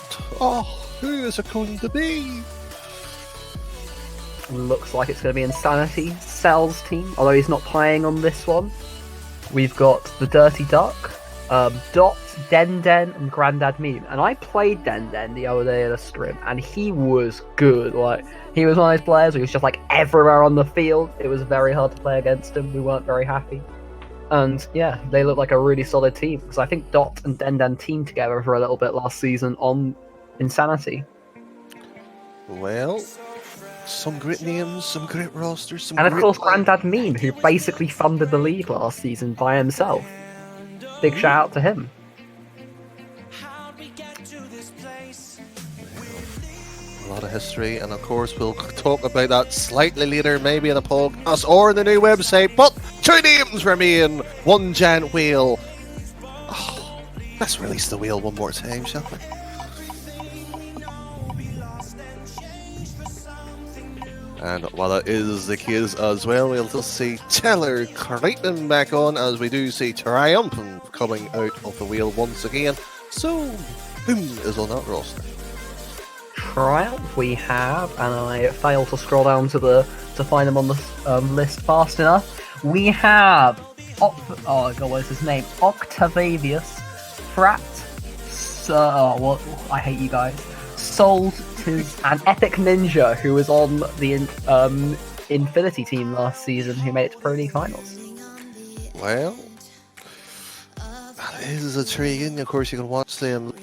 Who is it going to be? Looks like it's going to be Insanity, Cell's team, although he's not playing on this one. We've got the Dirty Duck, Dot, Den, and Grandad Meme. And I played Den the other day at a stream, and he was good. Like, he was one of those players who was just like everywhere on the field. It was very hard to play against him. We weren't very happy. And yeah, they look like a really solid team, because I think Dot and Den teamed together for a little bit last season on Insanity. Well, some great names, some great rosters, and of course Grandad Meme, who basically funded the league last season by himself. Big shout out to him. A lot of history, and of course we'll talk about that slightly later, maybe in a podcast or in the new website. But two names remain, one giant wheel. Let's release the wheel one more time, shall we? And while that is the case as well, we'll just see Teller creeping back on as we do see Triumphant coming out of the wheel once again. So, who is on that roster? Triumph we have, and I failed to scroll down to find them on the list fast enough. We have oh god, what is his name? Octavius Frat. What? I hate you guys. Sold to an Epic Ninja who was on the Infinity team last season, who made it to Pro League Finals. Well, that is intriguing. Of course, you can watch them.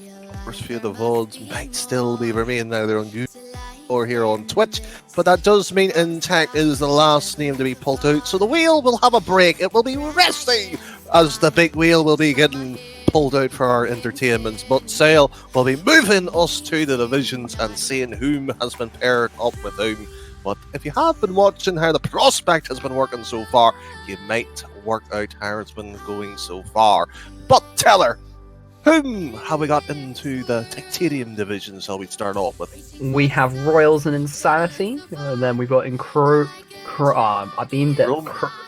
First few of the VODs might still be remaining either on YouTube or here on Twitch, but that does mean Intact is the last name to be pulled out, so the wheel will have a break. It will be resting as the big wheel will be getting pulled out for our entertainment, but Sale will be moving us to the divisions and seeing whom has been paired up with whom. But if you have been watching how the prospect has been working so far, you might work out how it's been going so far. But Teller, whom have we got into the Titanium division, shall we start off with? We have Royals and Insanity, and then we've got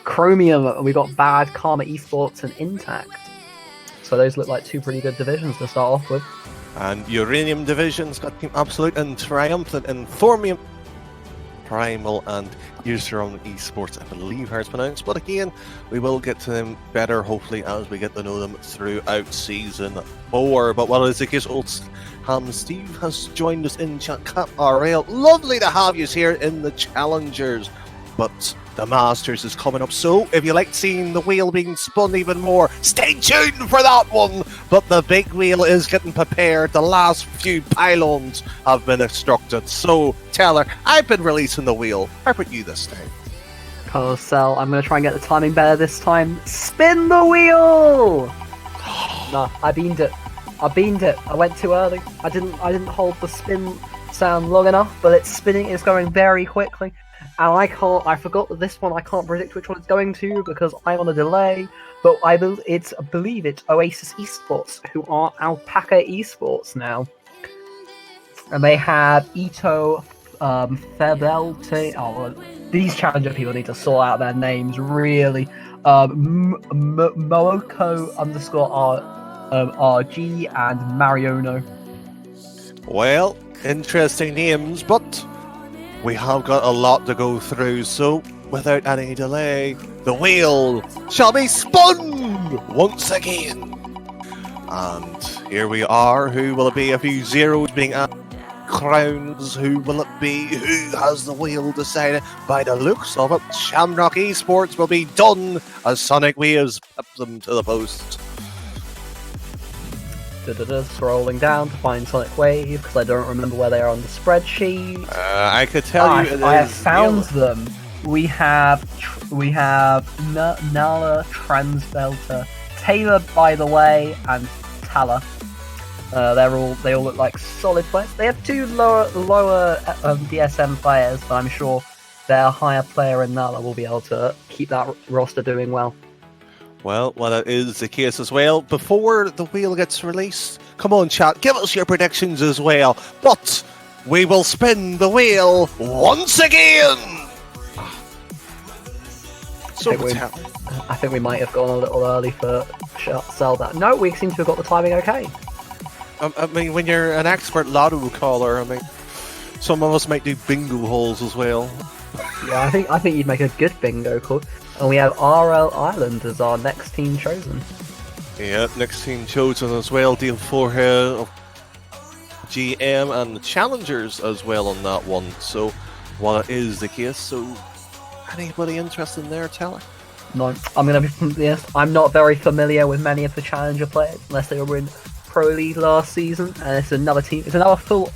Chromium, and we've got Bad Karma Esports and Intact. So those look like two pretty good divisions to start off with. And Uranium division's got Team Absolute and Triumphant and Formium, Primal and Euron Esports, I believe how it's pronounced. But again, we will get to them better, hopefully, as we get to know them throughout Season 4. But while it's the case, old Steve has joined us in chat. Cap RL, lovely to have you here in the Challengers. But the Masters is coming up, so if you like seeing the wheel being spun even more, stay tuned for that one. But the big wheel is getting prepared. The last few pylons have been instructed. So, Teller, I've been releasing the wheel. How about you this time? Cell, I'm going to try and get the timing better this time. Spin the wheel! No, I beamed it. I went too early. I didn't hold the spin sound long enough, but it's spinning. It's going very quickly. And I forgot that this one I can't predict which one it's going to because I'm on a delay, but I believe it's Oasis Esports, who are Alpaca Esports now. And they have Ito, Febelte, these Challenger people need to sort out their names, really. Mooko _RG and Mariono. Well, interesting names, but we have got a lot to go through, so without any delay, the wheel shall be spun once again. And here we are. Who will it be? A few zeros being added. Crowns. Who will it be? Who has the wheel decided? By the looks of it, Shamrock Esports will be done as Sonic Waves pip them to the post. Scrolling down to find Sonic Wave because I don't remember where they are on the spreadsheet. I could tell you. I have found them. We have Nala, Transbelter, Taylor, by the way, and Tala. They all look like solid players. They have two lower DSM players, but I'm sure their higher player in Nala will be able to keep that roster doing well. Well, that is the case as well. Before the wheel gets released, come on, chat, give us your predictions as well. But we will spin the wheel once again. So I think we might have gone a little early for sell that. No, we seem to have got the timing okay. I mean, when you're an expert lotto caller, I mean, some of us might do bingo holes as well. Yeah, I think you'd make a good bingo call. And we have RL Ireland as our next team chosen. Yeah, next team chosen as well. Deal 4 here of GM and the Challengers as well on that one. So, while it is the case, so anybody interested in there, Teller? No, I'm going to be honest. I'm not very familiar with many of the Challenger players unless they were in Pro League last season. And it's another team. It's another full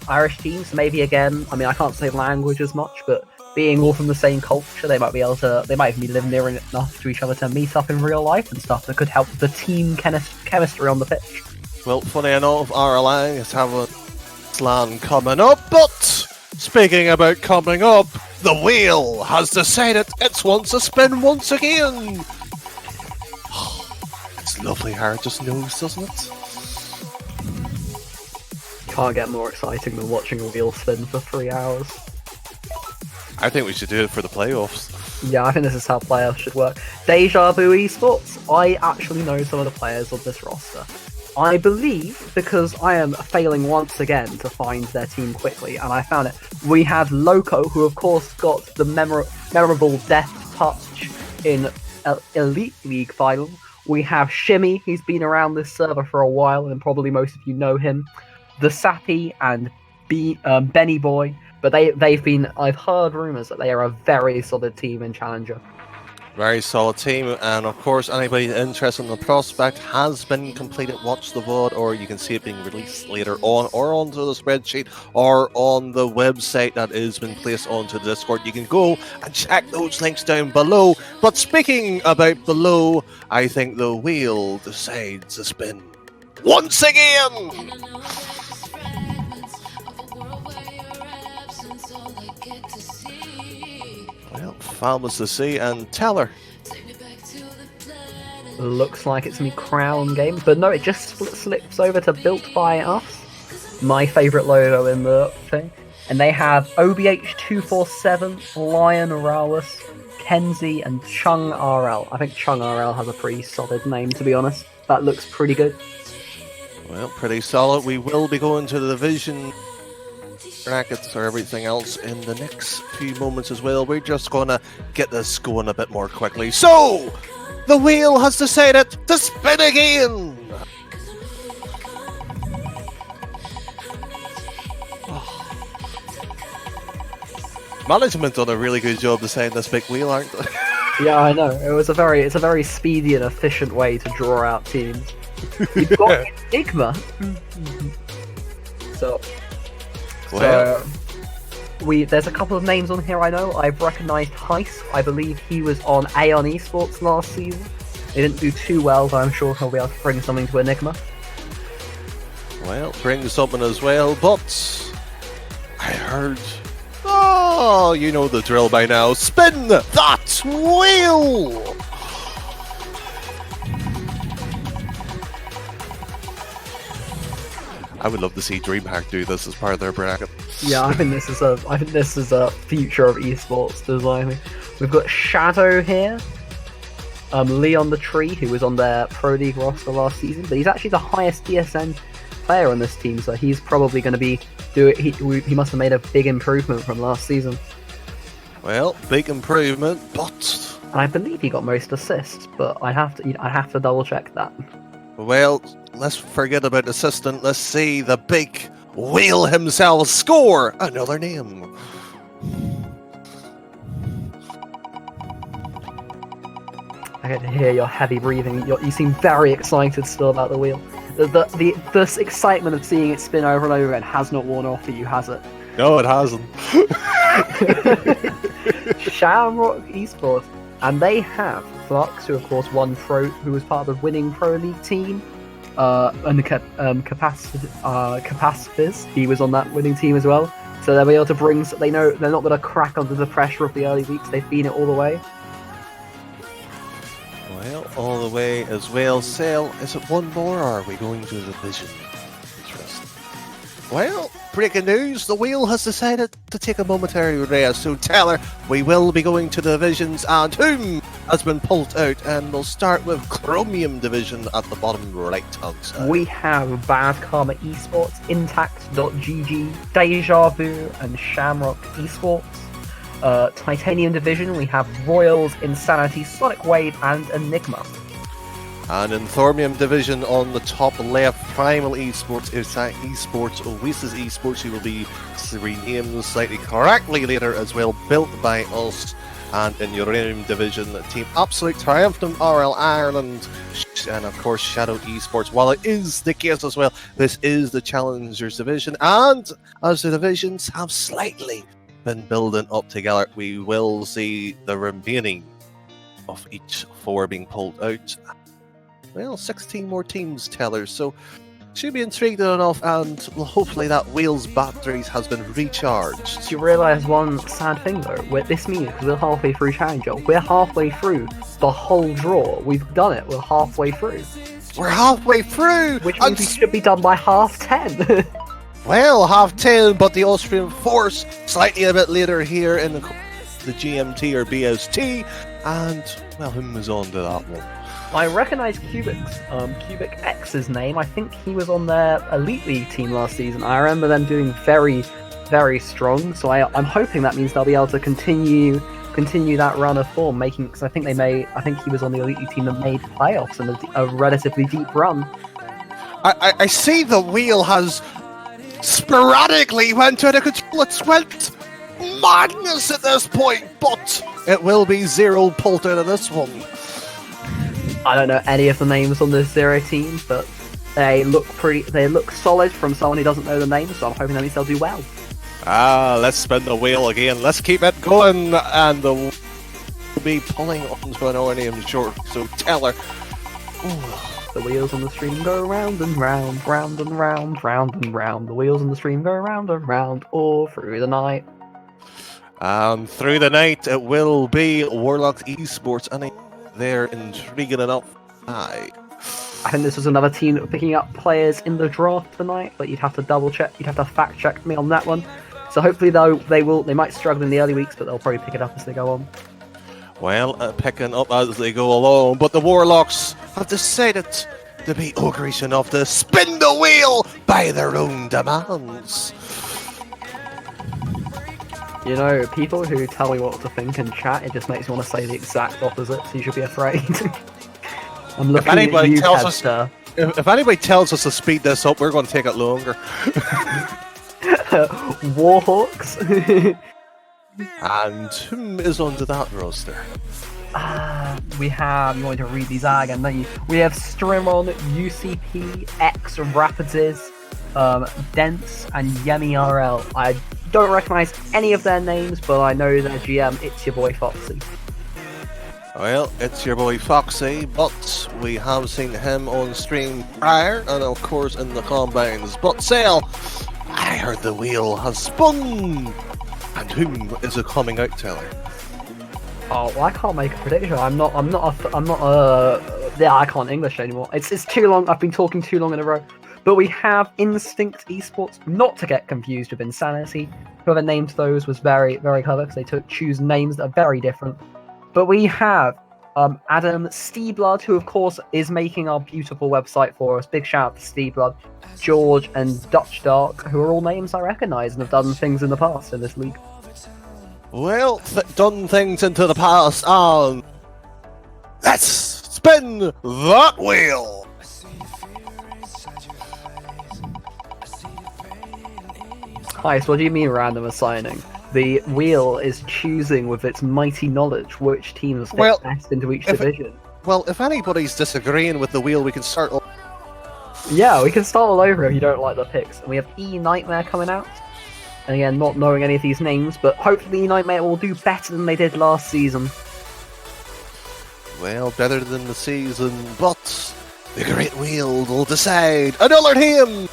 Irish team. So maybe again, I mean, I can't say language as much, but being all from the same culture, they might be able to. They might even be living near enough to each other to meet up in real life and stuff. That could help the team chemistry on the pitch. Well, funny enough, RLI is having Slan coming up, but speaking about coming up, the wheel has decided it wants to spin once again. It's lovely how it just knows, doesn't it? Can't get more exciting than watching a wheel spin for 3 hours. I think we should do it for the playoffs. Yeah, I think this is how playoffs should work. Deja Vu Esports. I actually know some of the players on this roster. I believe, because I am failing once again to find their team quickly, and I found it. We have Loco, who of course got the memorable death touch in Elite League final. We have Shimmy, he's been around this server for a while, and probably most of you know him. The Sappy and Benny Boy, but they've been. I've heard rumors that they are a very solid team in Challenger. Very solid team, and of course, anybody interested in the prospect has been completed. Watch the VOD, or you can see it being released later on, or onto the spreadsheet, or on the website that has been placed onto the Discord. You can go and check those links down below. But speaking about below, I think the wheel decides to spin once again. Well, fabulous to see, and Teller. Looks like it's gonna be Crown Games, but no, it just slips over to Built by Us, my favourite logo in the thing. And they have OBH247, Lion Rowless, Kenzie, and Chung RL. I think Chung RL has a pretty solid name, to be honest. That looks pretty good. Well, pretty solid. We will be going to the division brackets or everything else in the next few moments as well. We're just going to get this going a bit more quickly. So, the wheel has decided to spin again! Management done a really good job deciding this big wheel, aren't they? Yeah, I know. It's a very speedy and efficient way to draw out teams. You've got Enigma. So there's a couple of names on here I know. I've recognised Heist. I believe he was on Aeon Esports last season. He didn't do too well, but I'm sure he'll be able to bring something to Enigma. Well, bring something as well, but I heard... Oh, you know the drill by now. Spin that wheel! I would love to see DreamHack do this as part of their bracket. Yeah, I think this is a future of esports designing. We've got Shadow here, Leon the Tree, who was on their Pro League roster last season, but he's actually the highest DSN player on this team, so he's probably going to be he must have made a big improvement from last season. Well, big improvement, but And I believe he got most assists, but I have to double check that. well, let's forget about assistant. Let's see the big wheel himself score another name. I get to hear your heavy breathing. You seem very excited still about the wheel. The excitement of seeing it spin over and over again has not worn off for you, has it? No, it hasn't. Shamrock Esports, and they have Flux, who of course who was part of the winning Pro League team, and Capacities, he was on that winning team as well. So they'll be able to bring. They know they're not going to crack under the pressure of the early weeks. They've been it all the way. Well, all the way as well. Sale, is it one more, or are we going to the division? Interesting. Well, breaking news, the wheel has decided to take a momentary rest. So Taylor, we will be going to the divisions, and whom has been pulled out, and we'll start with Chromium Division at the bottom right hand side. We have Bad Karma Esports, Intact.gg, Deja Vu, and Shamrock Esports. Titanium Division, we have Royals, Insanity, Sonic Wave, and Enigma. And in Thormium Division on the top left, Primal Esports, Irsa Esports, Oasis Esports, who will be renamed slightly correctly later as well, Built by Us. And in Uranium Division, Team Absolute, Triumphant RL Ireland, and of course Shadow Esports. While it is the case as well, this is the Challengers Division, and as the divisions have slightly been building up together, we will see the remaining of each four being pulled out. Well, 16 more teams, Tellers. So should be intrigued enough, and well, hopefully that wheel's batteries has been recharged. Do you realise one sad thing though? This means, because we're halfway through Challenger, we're halfway through the whole draw. We've done it, we're halfway through. We're halfway through! Which means we should be done by 10:30. Well, 10:30, but the Austrian force slightly a bit later here in the GMT or BST, and well, who was on to that one? I recognise Cubic X's name. I think he was on their Elite League team last season. I remember them doing very, very strong. So I'm hoping that means they'll be able to continue that run of form, because I think he was on the Elite League team that made playoffs in a relatively deep run. I see the wheel has sporadically went to the control. It's went madness at this point, but it will be Zero pulled out of this one. I don't know any of the names on this Zero team, but they look solid from someone who doesn't know the names, so I'm hoping that means they'll do well. Let's spin the wheel again. Let's keep it going, and the wheel will be pulling onto an Ornium short, so Teller. The wheels on the stream go round and round, round and round, round and round. The wheels on the stream go round and round all through the night. Through the night, it will be Warlock Esports, and they're intriguing enough. I think this was another team that were picking up players in the draft tonight, but you'd have to double check, you'd have to fact check me on that one. So hopefully, though, they might struggle in the early weeks, but they'll probably pick it up as they go on. Well, picking up as they go along, but the Warlocks have decided to be ogreish enough to spin the wheel by their own demands. You know, people who tell me what to think in chat, it just makes me want to say the exact opposite, so you should be afraid. I'm looking at you, Tedster. If anybody tells us to speed this up, we're going to take it longer. Warhawks. And who is under that roster? We have, I'm going to read these out again, don't you? We have Strimon, UCP, X Rapids, Dents, and Yemi RL. I don't recognise any of their names, but I know their GM, it's your boy Foxy. Well, it's your boy Foxy, but we have seen him on stream prior, and of course in the combines. But Sale, I heard the wheel has spun! And whom is it coming out, Taylor? Oh, well, I can't make a prediction. I can't English anymore. It's too long. I've been talking too long in a row. But we have Instinct Esports, not to get confused with Insanity. Whoever named those was very, very clever, because they choose names that are very different. But we have Adam Steeblood, who of course is making our beautiful website for us. Big shout out to Steeblood, George, and Dutch Dark, who are all names I recognise and have done things in the past in this league. Well, done things into the past, and let's spin that wheel! Hi, so what do you mean random assigning? The wheel is choosing with its mighty knowledge which teams fit best into each division. Well, if anybody's disagreeing with the wheel, we can start. Yeah, we can start all over if you don't like the picks. And we have E Nightmare coming out. And again, not knowing any of these names, but hopefully E Nightmare will do better than they did last season. Well, better than the season, but the Great Wheel will decide. Another team!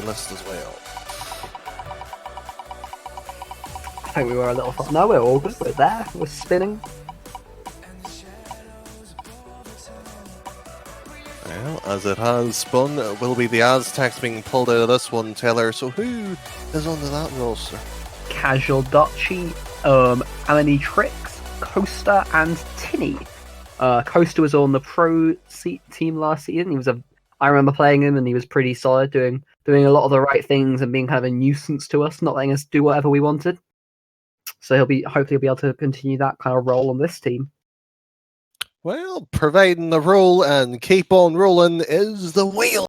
List as well. I think we were a little far. No, we're all good. We're there. We're spinning. Well, as it has spun, it will be the Aztecs being pulled out of this one, Taylor. So who is under that roster? Casual Dutchy, Tricks, Coaster, and Tinny. Coaster was on the pro team last season. I remember playing him, and he was pretty solid, doing a lot of the right things and being kind of a nuisance to us, not letting us do whatever we wanted. So hopefully he'll be able to continue that kind of role on this team. Well, providing the role and keep on rolling is the wheel.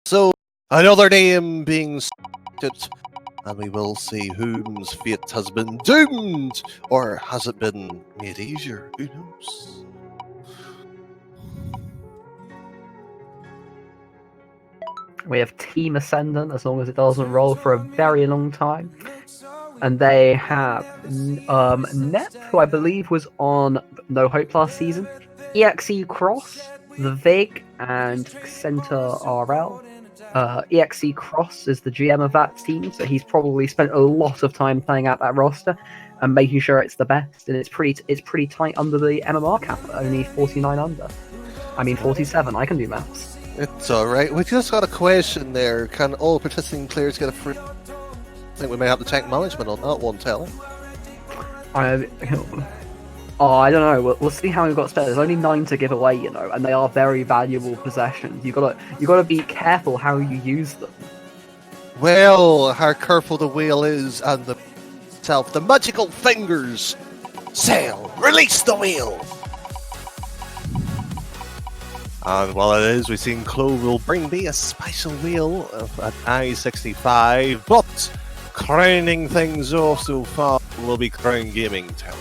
So another name being started, and we will see whose fate has been doomed, or has it been made easier? Who knows? We have Team Ascendant, as long as it doesn't roll for a very long time. And they have Nep, who I believe was on No Hope last season. EXE Cross, the VIG and Center RL. EXE Cross is the GM of that team, so he's probably spent a lot of time playing out that roster and making sure it's the best. And it's pretty tight under the MMR cap, only 49 under. I mean 47. I can do maths. It's alright. We just got a question there. Can all participating players get a free... I think we may have to check management on that one, Teller. I don't know. We'll see how we've got spent. There's only 9 to give away, you know, and they are very valuable possessions. You gotta be careful how you use them. Well, how careful the wheel is and the magical fingers. Sail, release the wheel. And while it is, we've seen Chloe will bring me a special wheel at I-65, but crowning things off so far will be Crown Gaming Town.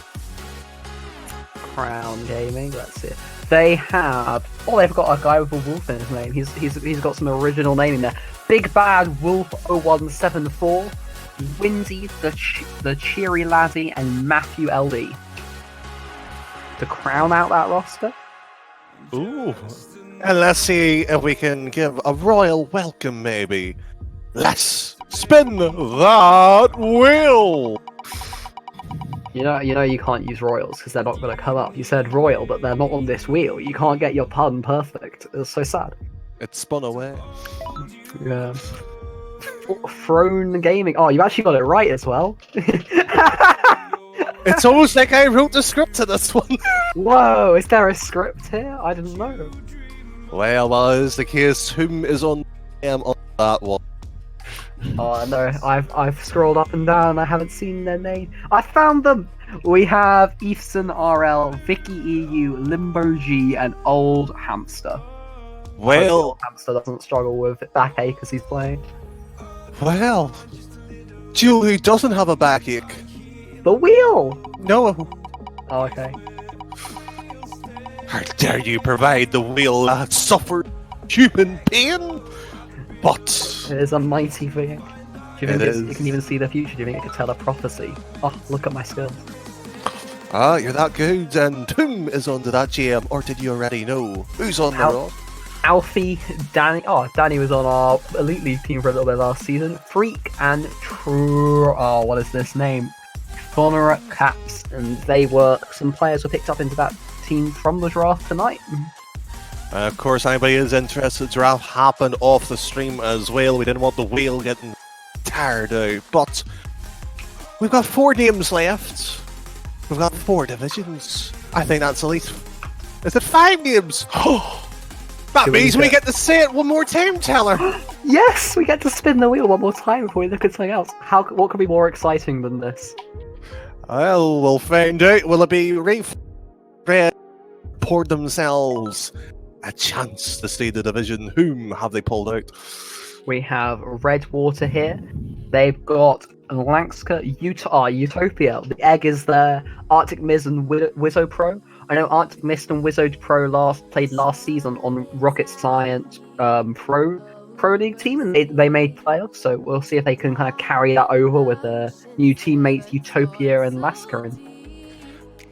Crown Gaming, let's see. They've got a guy with a wolf in his name. He's got some original naming there. Big Bad Wolf 0174, Windy the Cheery Laddie, and Matthew LD. To crown out that roster. Ooh. And let's see if we can give a royal welcome, maybe. Let's spin that wheel! You know you can't use royals because they're not going to come up. You said royal, but they're not on this wheel. You can't get your pun perfect. It's so sad. It spun away. Yeah. Throne Gaming. Oh, you actually got it right as well. It's almost like I wrote the script to this one. Whoa, is there a script here? I didn't know. Well, is the case. Whom is on that one? Oh no, I've scrolled up and down. I haven't seen their name. I found them. We have Eveson RL, Vicky EU, Limbo G, and Old Hamster. Well, Old Hamster doesn't struggle with backache as he's playing. Well, Julie doesn't have a backache. The wheel. No. Oh, okay. How dare you provide the wheel that suffered human pain? But It is a mighty thing. Do you think It it can even see the future? Do you think it can tell a prophecy? Oh, look at my skills. ah, you're that good. And whom is under that GM, or did you already know? Who's on the roll? Alfie, Danny. Oh, Danny was on our Elite League team for a little bit last season. Freak and True. Oh, what is this name? Former Caps, and some players were picked up into that team from the draft tonight. Of course, anybody is interested, draft happened off the stream as well. We didn't want the wheel getting tired out, but we've got 4 names left. We've got 4 divisions. I think that's at least... Is it 5 names? That means we get to say it one more time, Teller. Yes, we get to spin the wheel one more time before we look at something else. What could be more exciting than this? Well, we'll find out. Will it be Red poured themselves a chance to stay the division? Whom have they pulled out? We have Redwater here. They've got Lankska, Utopia. The egg is there. Arctic Mist and Wizzo Pro. I know Arctic Mist and Wizzo Pro played last season on Rocket Science Pro League team, and they made playoffs. So we'll see if they can kind of carry that over with the new teammates Utopia and Lasker.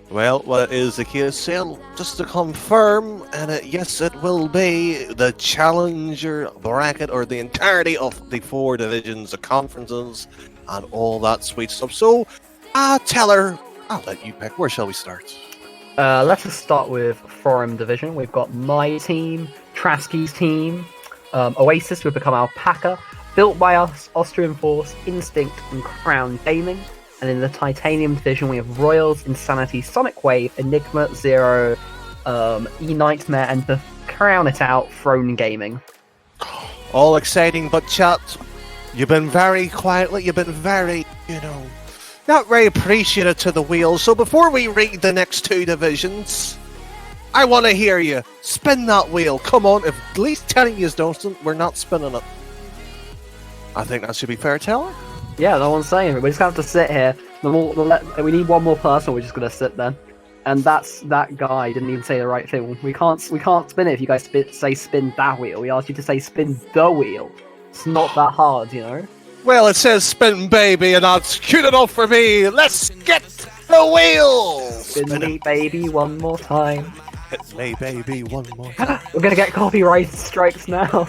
Well, what is the case, Sale? Just to confirm, and yes, it will be the Challenger bracket, or the entirety of the 4 divisions, the conferences, and all that sweet stuff. So, Teller, I'll let you pick. Where shall we start? Let us start with Forum Division. We've got my team, Trasky's team, Oasis, who become Alpaca, Built by Us, Austrian Force, Instinct, and Crown Gaming. And in the Titanium Division, we have Royals, Insanity, Sonic Wave, Enigma, Zero, E-Nightmare, and to crown it out, Throne Gaming. All exciting, but chat, you've been very quietly, you've been very, not very appreciative to the wheel. So before we read the next 2 divisions, I want to hear you. Spin that wheel. Come on, if at least telling you don't, we're not spinning it. I think that should be fair, Teller. Yeah, no one's saying it. We're just going to have to sit here. We need one more person, we're just going to sit then. And that's that guy didn't even say the right thing. We can't spin it if you guys say spin that wheel. We asked you to say spin the wheel. It's not that hard, Well, it says spin, baby, and that's cute enough for me. Let's get the wheel! Spin me, baby, one more time. Hit me, baby, one more. We're gonna get copyright strikes now.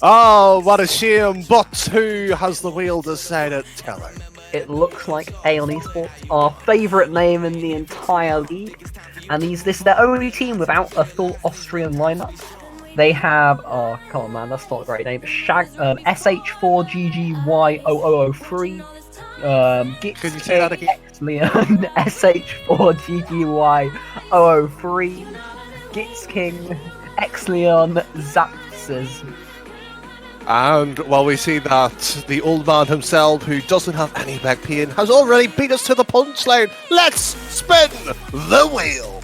Oh, what a shame. But who has the wheel decided? Tell her. It looks like Aeon Esports, our favourite name in the entire league. And this is their only team without a full Austrian lineup. They have, oh, come on man, that's not a great name. SH4GGY0003. Could you say that again? Leon SH4GGY003. Gitz King X Leon Zapses. And while we see that the old man himself, who doesn't have any back pain, has already beat us to the punchline, let's spin the wheel!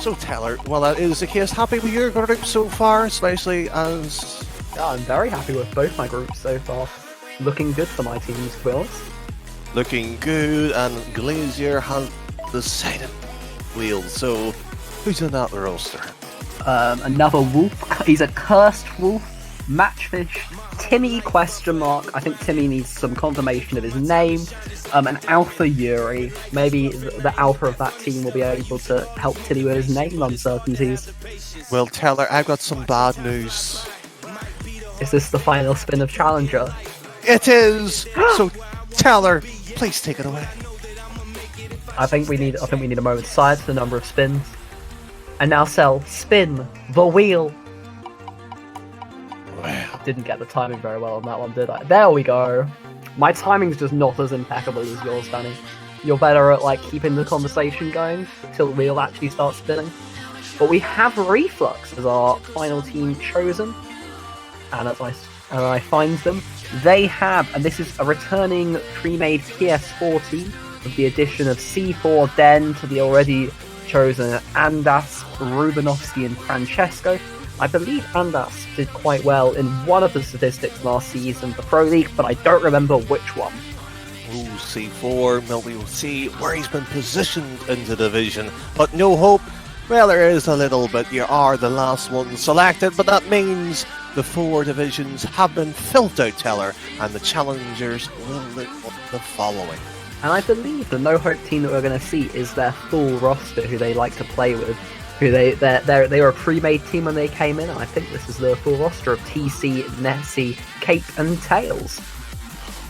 So Taylor, well that is the case, happy with your group so far, especially as... Yeah, I'm very happy with both my groups so far. Looking good for my team's quills. Looking good, and Glazier has decided wheel, so who's in that roster? Another wolf. He's a cursed wolf. Matchfish. Timmy ? I think Timmy needs some confirmation of his name. An Alpha Yuri. Maybe the Alpha of that team will be able to help Timmy with his name uncertainties. Well, Taylor, I've got some bad news. Is this the final spin of Challenger? It is. So, Taylor, please take it away. I think we need a moment to silence the number of spins. And now spin the wheel. Wow. Didn't get the timing very well on that one, did I? There we go. My timing's just not as impeccable as yours, Danny. You're better at like keeping the conversation going till the wheel actually starts spinning. But we have Reflux as our final team chosen. And as I find them, they have, and this is a returning pre-made PS4 team with the addition of C4 Den to the already chosen Andas, Rubanovsky and Francesco. I believe Andas did quite well in one of the statistics last season, the Pro League, but I don't remember which one. Ooh, C4, maybe we'll see where he's been positioned in the division, but no hope. Well, there is a little bit. You are the last one selected, but that means the 4 divisions have been filled out, Teller, and the challengers will look like the following. And I believe the No Hope team that we're going to see is their full roster, who they like to play with. Who they were a pre-made team when they came in, and I think this is the full roster of TC, Nessie, Cape, and Tails.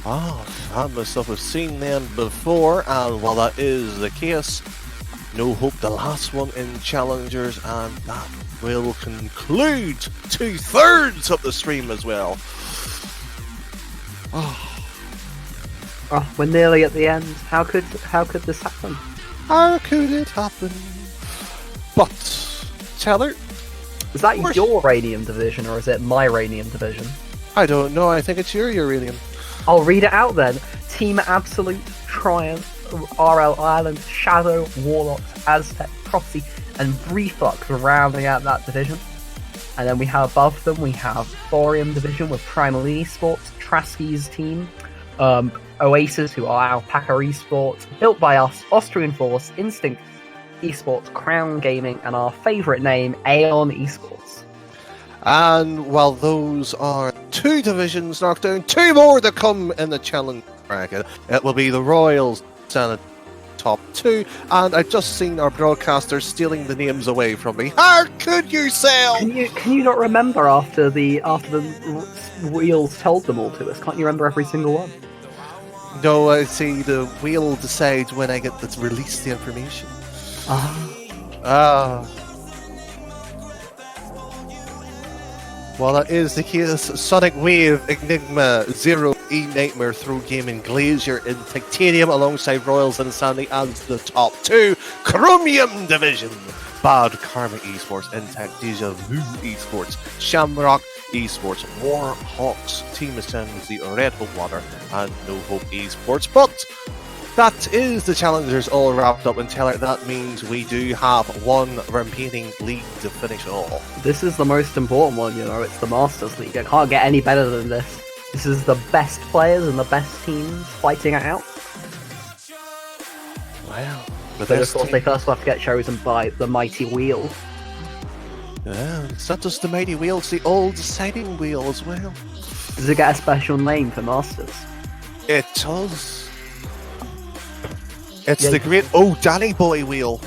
Ah, fabulous stuff. We've seen them before, and while that is the case, No Hope the last one in challengers, and that will conclude 2/3 of the stream as well. Oh, we're nearly at the end. How could this happen? How could it happen? But, Teller, is that your Radium division or is it my Radium division? I don't know. I think it's your Uranium. I'll read it out then. Team Absolute, Triumph, RL Ireland, Shadow, Warlocks, Aztec, Prophecy, and Reflux rounding out that division. And then we have above them, we have Thorium division with Primal Esports, Trasky's team, Oasis, who are Alpaca Esports, Built by Us, Austrian Force, Instinct Esports, Crown Gaming, and our favourite name, Aeon Esports. And while those are 2 divisions knocked down, 2 more to come in the challenge bracket. It will be the Royals and top 2, and I've just seen our broadcaster stealing the names away from me. How could you sell? Can you not remember after the wheels told them all to us? Can't you remember every single one? No, I see the wheel decides when I get to release the information. Well, that is the case. Sonic Wave, Enigma, Zero, E-Nightmare, Throw Gaming, Glazier in Titanium alongside Royals and Sandy as the top 2. Chromium Division, Bad Karma Esports, Intact Deja Vu Esports, Shamrock Esports, Warhawks, Team Ascends, the Red Hope Water, and No Hope Esports. But that is the challengers all wrapped up, and Taylor, that means we do have one remaining league to finish off. This is the most important one, it's the Masters League. It can't get any better than this. This is the best players and the best teams fighting it out. Wow. But of course they first have to get chosen by the Mighty Wheel. Yeah, it's not just the Mighty Wheel, it's the all deciding wheel as well. Does it get a special name for Masters? It does. It's the great Oh Danny Boy wheel.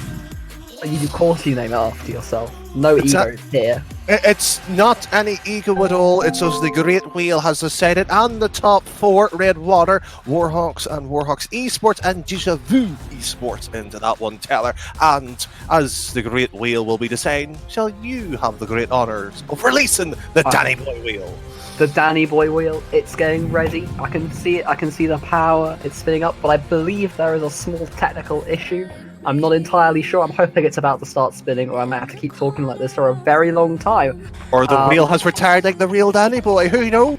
Of course you name it after yourself. No It's ego here. It's not any ego at all. It's just the Great Wheel has decided, and the top 4, Redwater, Warhawks, and Warhawks Esports, and Deja Vu Esports into that one, Teller. And as the Great Wheel will be deciding, shall you have the great honours of releasing the Danny Boy Wheel? The Danny Boy Wheel, it's getting ready. I can see it, I can see the power, it's spinning up, but I believe there is a small technical issue. I'm not entirely sure. I'm hoping it's about to start spinning, or I might have to keep talking like this for a very long time. Or the wheel has retired like the real Danny Boy, who knows?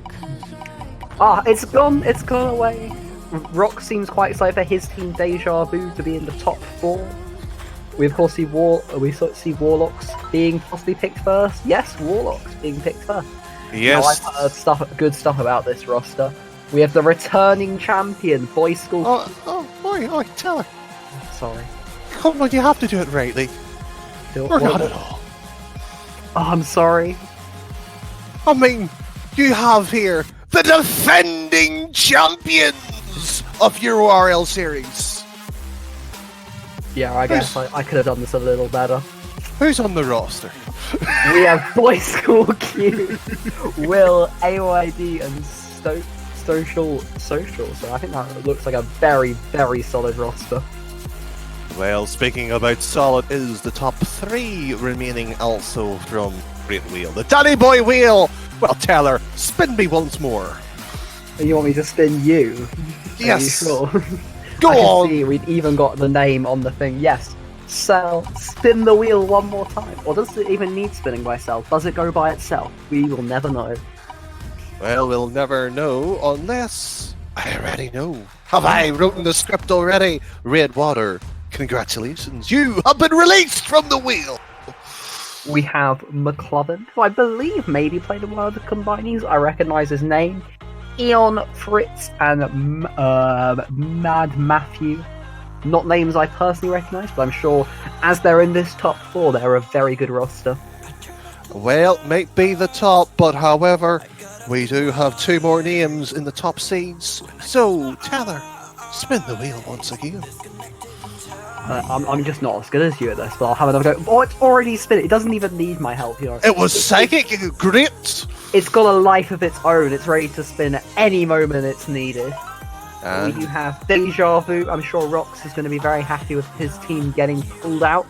It's gone away. Rock seems quite excited for his team Deja Vu to be in the top 4. We of course see Warlocks being possibly picked first. Yes, Warlocks being picked first. Yes. Now, I've heard good stuff about this roster. We have the returning champion, Boys School. Oi, Teller. Sorry. Come on, you have to do it rightly. Or not at all. Oh, I'm sorry. I mean, you have here the defending champions of EuroRL series. Yeah, I guess I could have done this a little better. Who's on the roster? We have Boys School Q, Will, AYD, and Social. So I think that looks like a very, very solid roster. Well, speaking about solid, is the top 3 remaining also from Great Wheel. The Danny Boy Wheel! Well, Taylor, spin me once more. You want me to spin you? Yes. Are you sure? Go I can on! see we've even got the name on the thing. Yes. Cell, spin the wheel one more time. Or does it even need spinning by itself? Does it go by itself? We will never know. Well, we'll never know unless I already know. Have I written the script already? Redwater, congratulations. You have been released from the wheel! We have McLovin, who I believe maybe played in one of the combinings. I recognise his name. Eon, Fritz, and Mad Matthew. Not names I personally recognise, but I'm sure as they're in this top 4, they're a very good roster. Well, might be the top, but however, we do have 2 more names in the top seeds. So, Taylor, spin the wheel once again. I'm just not as good as you at this, but I'll have another go. Oh, it's already spinning. It doesn't even need my help here. It was psychic, great! It's got a life of its own. It's ready to spin at any moment it's needed. And We do have Deja Vu. I'm sure Rox is going to be very happy with his team getting pulled out.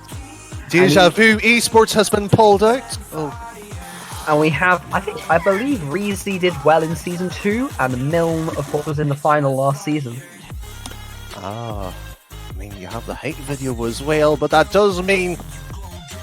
Deja Vu Esports has been pulled out. And we have, I believe Reezy did well in Season 2, and Milne, of course, was in the final last season. I mean, you have the hate video as well, but that does mean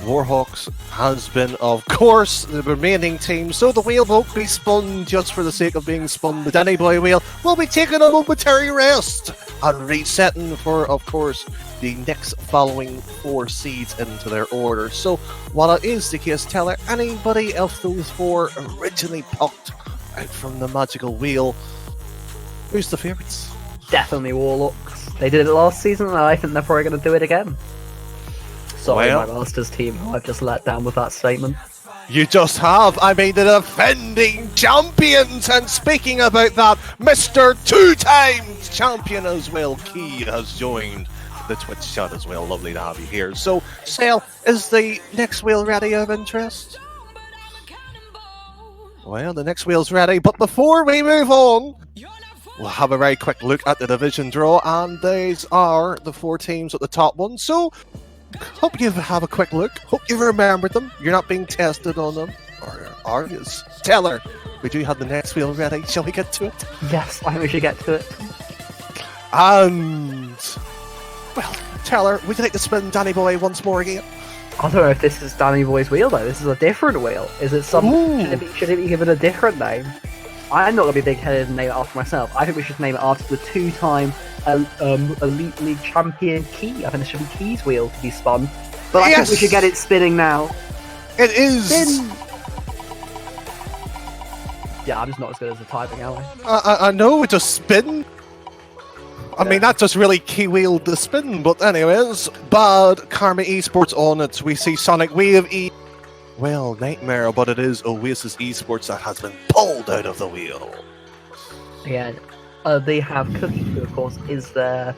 Warhawks has been, of course, the remaining team, so the wheel won't be spun just for the sake of being spun. The Danny Boy wheel will be taking a momentary rest and resetting for, of course, the next following 4 seeds into their order. So, while it is the case, Teller, anybody of those 4 originally popped out from the magical wheel, who's the favourites? Definitely Warlocks. They did it last season, and I think they're probably going to do it again. Sorry, Well, my Masters team, who I've just let down with that statement. You just have. I mean, the defending champions. And speaking about that, Mr. 2-time champion as well, Key, has joined the Twitch chat as well. Lovely to have you here. So, Sale, is the next wheel ready of interest? Well, the next wheel's ready, but before we move on, we'll have a very quick look at the division draw, and these are the 4 teams at the top one. So, hope you have a quick look. Hope you remembered them. You're not being tested on them. Or are you? Taylor, we do have the next wheel ready. Shall we get to it? Yes, I think we should get to it. And, well, Taylor, would you like to spin Danny Boy once more again? I don't know if this is Danny Boy's wheel, though. This is a different wheel. Is it some? Should it be given a different name? I'm not going to be big-headed and name it after myself. I think we should name it after the 2-time Elite League champion Key. I think this should be Key's wheel to be spun. But I think we should get it spinning now. It is! Spin! Yeah, I'm just not as good as the typing, am I know, it just spin. I mean, that just really key-wheeled the spin, but anyways, Bad Karma Esports on it. We see Sonic Wave Well, Nightmare, but it is Oasis Esports that has been pulled out of the wheel. Yeah, they have Cookie, who of course is their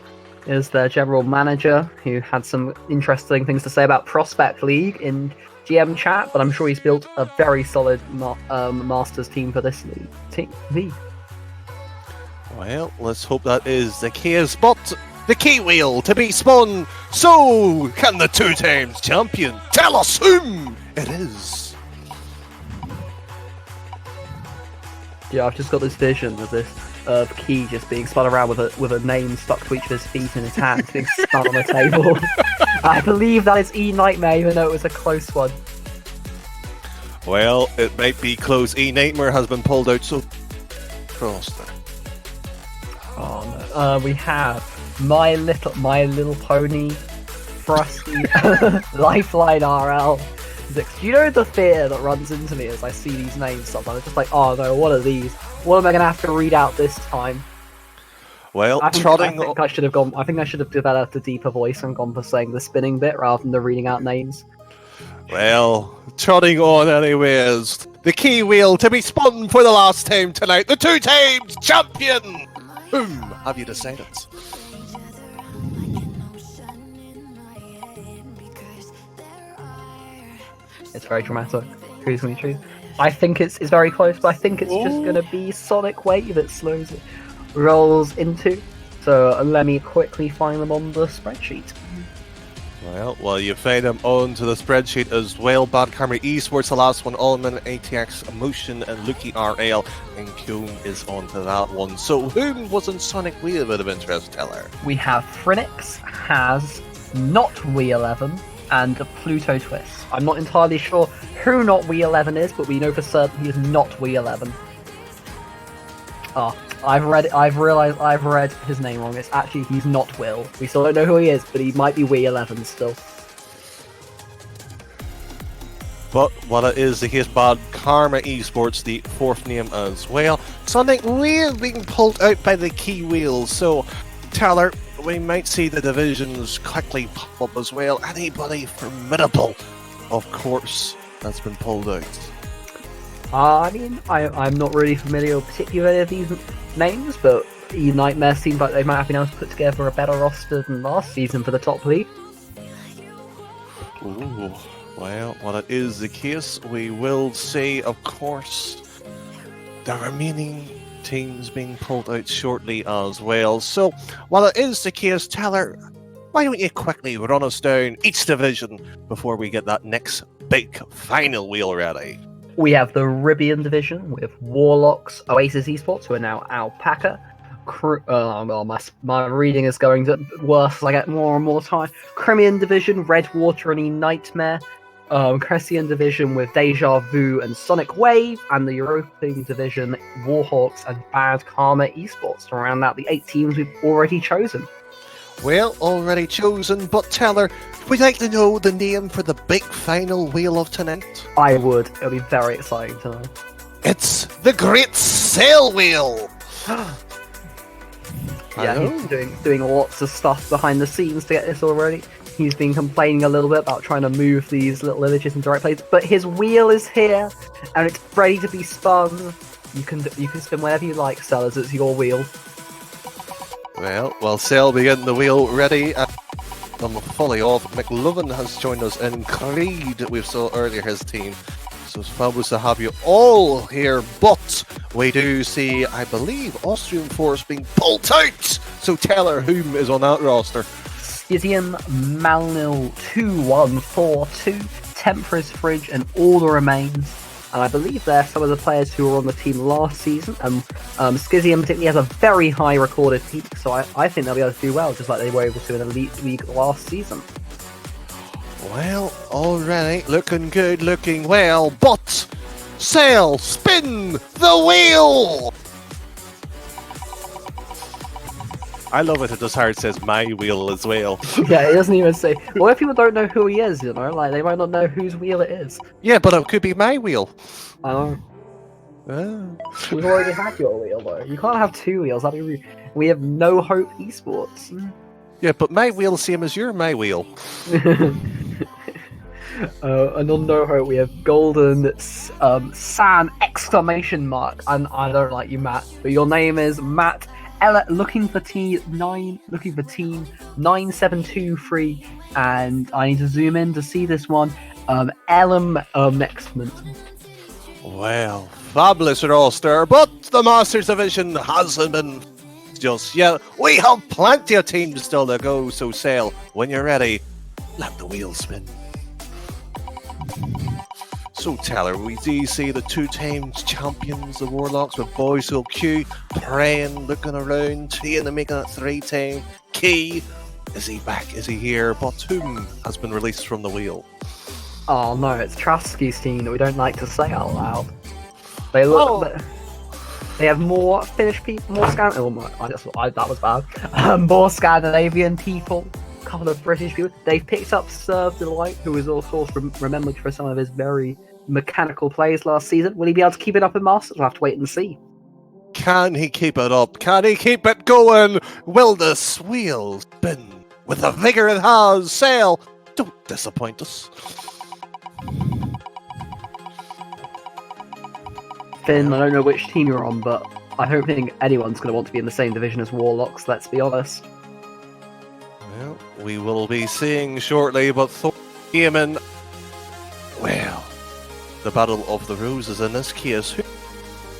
is their general manager, who had some interesting things to say about Prospect League in GM chat, but I'm sure he's built a very solid Masters team for this league. Well, let's hope that is the case, but the key wheel to be spun, so can the 2 times champion tell us whom it is? Yeah, I've just got this vision of Key just being spun around with a name stuck to each of his feet in his hands, being spun on the table. I believe that is E-Nightmare, even though it was a close one. Well, it might be close. E-Nightmare has been pulled out, so Froster. Oh no. We have My Little Pony, Frosty, Lifeline RL. Do you know the fear that runs into me as I see these names sometimes? I'm just like, oh no, what are these? What am I going to have to read out this time? Well, I think I should have developed a deeper voice and gone for saying the spinning bit rather than the reading out names. Well, trotting on anyways. The key wheel to be spun for the last time tonight. The 2 times champion! Whom have you decided? It's very dramatic. Who's going to choose? I think it's very close, but I think it's just going to be Sonic Wave that slows it. Rolls into. So let me quickly find them on the spreadsheet. Well, you find them onto the spreadsheet as well. Bad Karma Esports, the last one, Allman, ATX, Emotion, and Lucky RL, and Kyung is onto that one. So whom wasn't Sonic Wheel a bit of interest, Teller? We have Phrenix has not Wii11 and Pluto Twist. I'm not entirely sure who not Wii11 is, but we know for certain he is not Wii11. I've read his name wrong. It's actually, he's not Will. We still don't know who he is, but he might be Wii11 still. But what it is, the case, Bad Karma Esports, the 4th name as well. Sonic Wheel being pulled out by the key wheels. So, Tyler, we might see the divisions quickly pop up as well. Anybody formidable, of course, that's been pulled out. I mean, I'm not really familiar particularly with these names, but E-Nightmare seems like they might have been able to put together a better roster than last season for the top league. Ooh, well, what it is the case, we will see, of course, the remaining teams being pulled out shortly as well. So, while it is the case, Tyler, why don't you quickly run us down each division before we get that next big final wheel ready? We have the Ribian division with Warlocks, Oasis Esports, who are now Alpaca. My reading is going to worse as I get more and more time. Crimean division, Redwater and E-Nightmare. Cressian division with Deja Vu and Sonic Wave. And the European division, Warhawks and Bad Karma Esports. To round out the 8 teams we've already chosen. Well, already chosen, but Teller, we'd like to know the name for the big final wheel of tonight. I would. It'll be very exciting to know. It's the Great Sail Wheel! Yeah, he's doing lots of stuff behind the scenes to get this all ready. He's been complaining a little bit about trying to move these little images into the right place, but his wheel is here, and it's ready to be spun. You can spin whenever you like, Sellers. It's your wheel. Well, Sail be getting the wheel ready. I'm fully off. McLovin has joined us in Creed. We saw earlier his team. So it's fabulous to have you all here. But we do see, I believe, Austrian Force being pulled out. So Taylor, whom is on that roster? Scythium, Malnil 2142, Temperance Fridge, and all the remains. And I believe they're some of the players who were on the team last season. And Scythium particularly has a very high recorded peak, so I think they'll be able to do well, just like they were able to in Elite League last season. Well, already looking good, looking well, but Sail, spin the wheel! I love it. It just hard says my wheel as well. Yeah, it doesn't even say. Well, if people don't know who he is, you know, like they might not know whose wheel it is. Yeah, but it could be my wheel. I know. You've already had your wheel though. You can't have two wheels. That'd be we have no hope esports. Yeah, but my wheel's same as your my wheel. And on no hope we have Golden San exclamation mark. And I don't like you, Matt, but your name is Matt looking for team 9723, and I need to zoom in to see this one. Excellent. Well, fabulous roster, but the Masters Division hasn't been just yet. We have plenty of teams still to go, so Sail, when you're ready, let the wheel spin. So Taylor, we do see the two teams champions, the Warlocks with Boyzone Q, praying, looking around, seeing them making it 3-team. Key, is he back? Is he here? But whom has been released from the wheel? Oh no, it's Trasky's team that we don't like to say out loud. They look. They have more Finnish people, more that was bad. More Scandinavian people, a couple of British people. They've picked up Serve Delight, who is also remembered for some of his very mechanical plays last season. Will he be able to keep it up in Masters? We'll have to wait and see. Can he keep it up? Can he keep it going? Will this wheel spin with the vigor it has? Sail, don't disappoint us. Finn, I don't know which team you're on, but I don't think anyone's going to want to be in the same division as Warlocks, let's be honest. Well, we will be seeing shortly, but Thorman, well, the Battle of the Roses in this case, who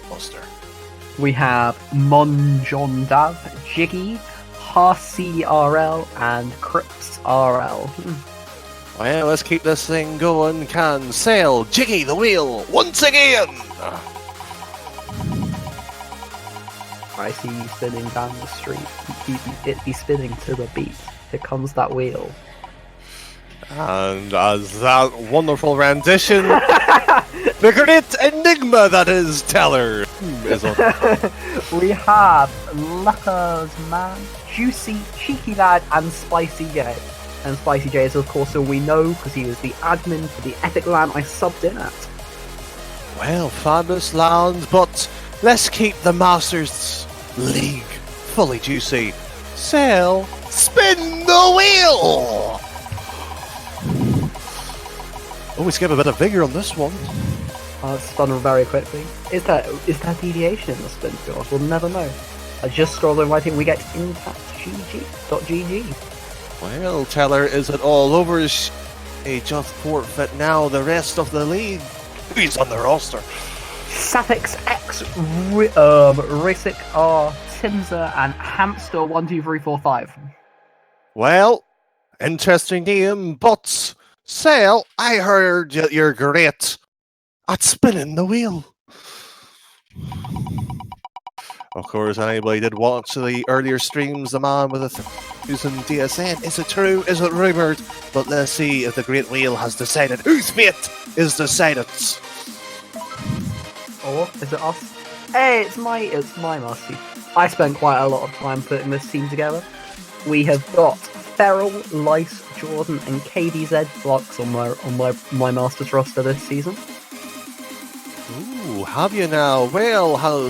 Buster? We have Monjondav, Jiggy, Harsi RL, and Crips RL. Well, let's keep this thing going. Can Sail Jiggy the wheel once again? I see you spinning down the street. It be spinning to the beat. Here comes that wheel. And as that wonderful rendition, the great enigma that is Teller is on. We have Lucker's Man, Juicy, Cheeky Lad, and Spicy J. And Spicy J is of course who we know because he was the admin for the Epic LAN I subbed in at. Well, fabulous land, but let's keep the Masters League fully juicy. Sail, spin the wheel! Always give a bit of vigor on this one. It's spun very quickly. Is there deviation in the spin field? We'll never know. I just scrolled over, I think we get intact.gg. Well, Teller, is it all over? He just forfeit now the rest of the league. Who's on the roster? Sappix X, Risic R, Timza, and Hamster12345. Well, interesting name, but Sail, I heard you're great at spinning the wheel. Of course, anybody did watch the earlier streams, the man with 1,000 DSN. Is it true? Is it rumoured? But let's see if the Great Wheel has decided whose fate is decided. Or is it us? Hey, it's my Musty. I spent quite a lot of time putting this team together. We have got Feral, Lice, Jordan, and KDZ blocks on my Masters roster this season. Ooh, have you now? Well, how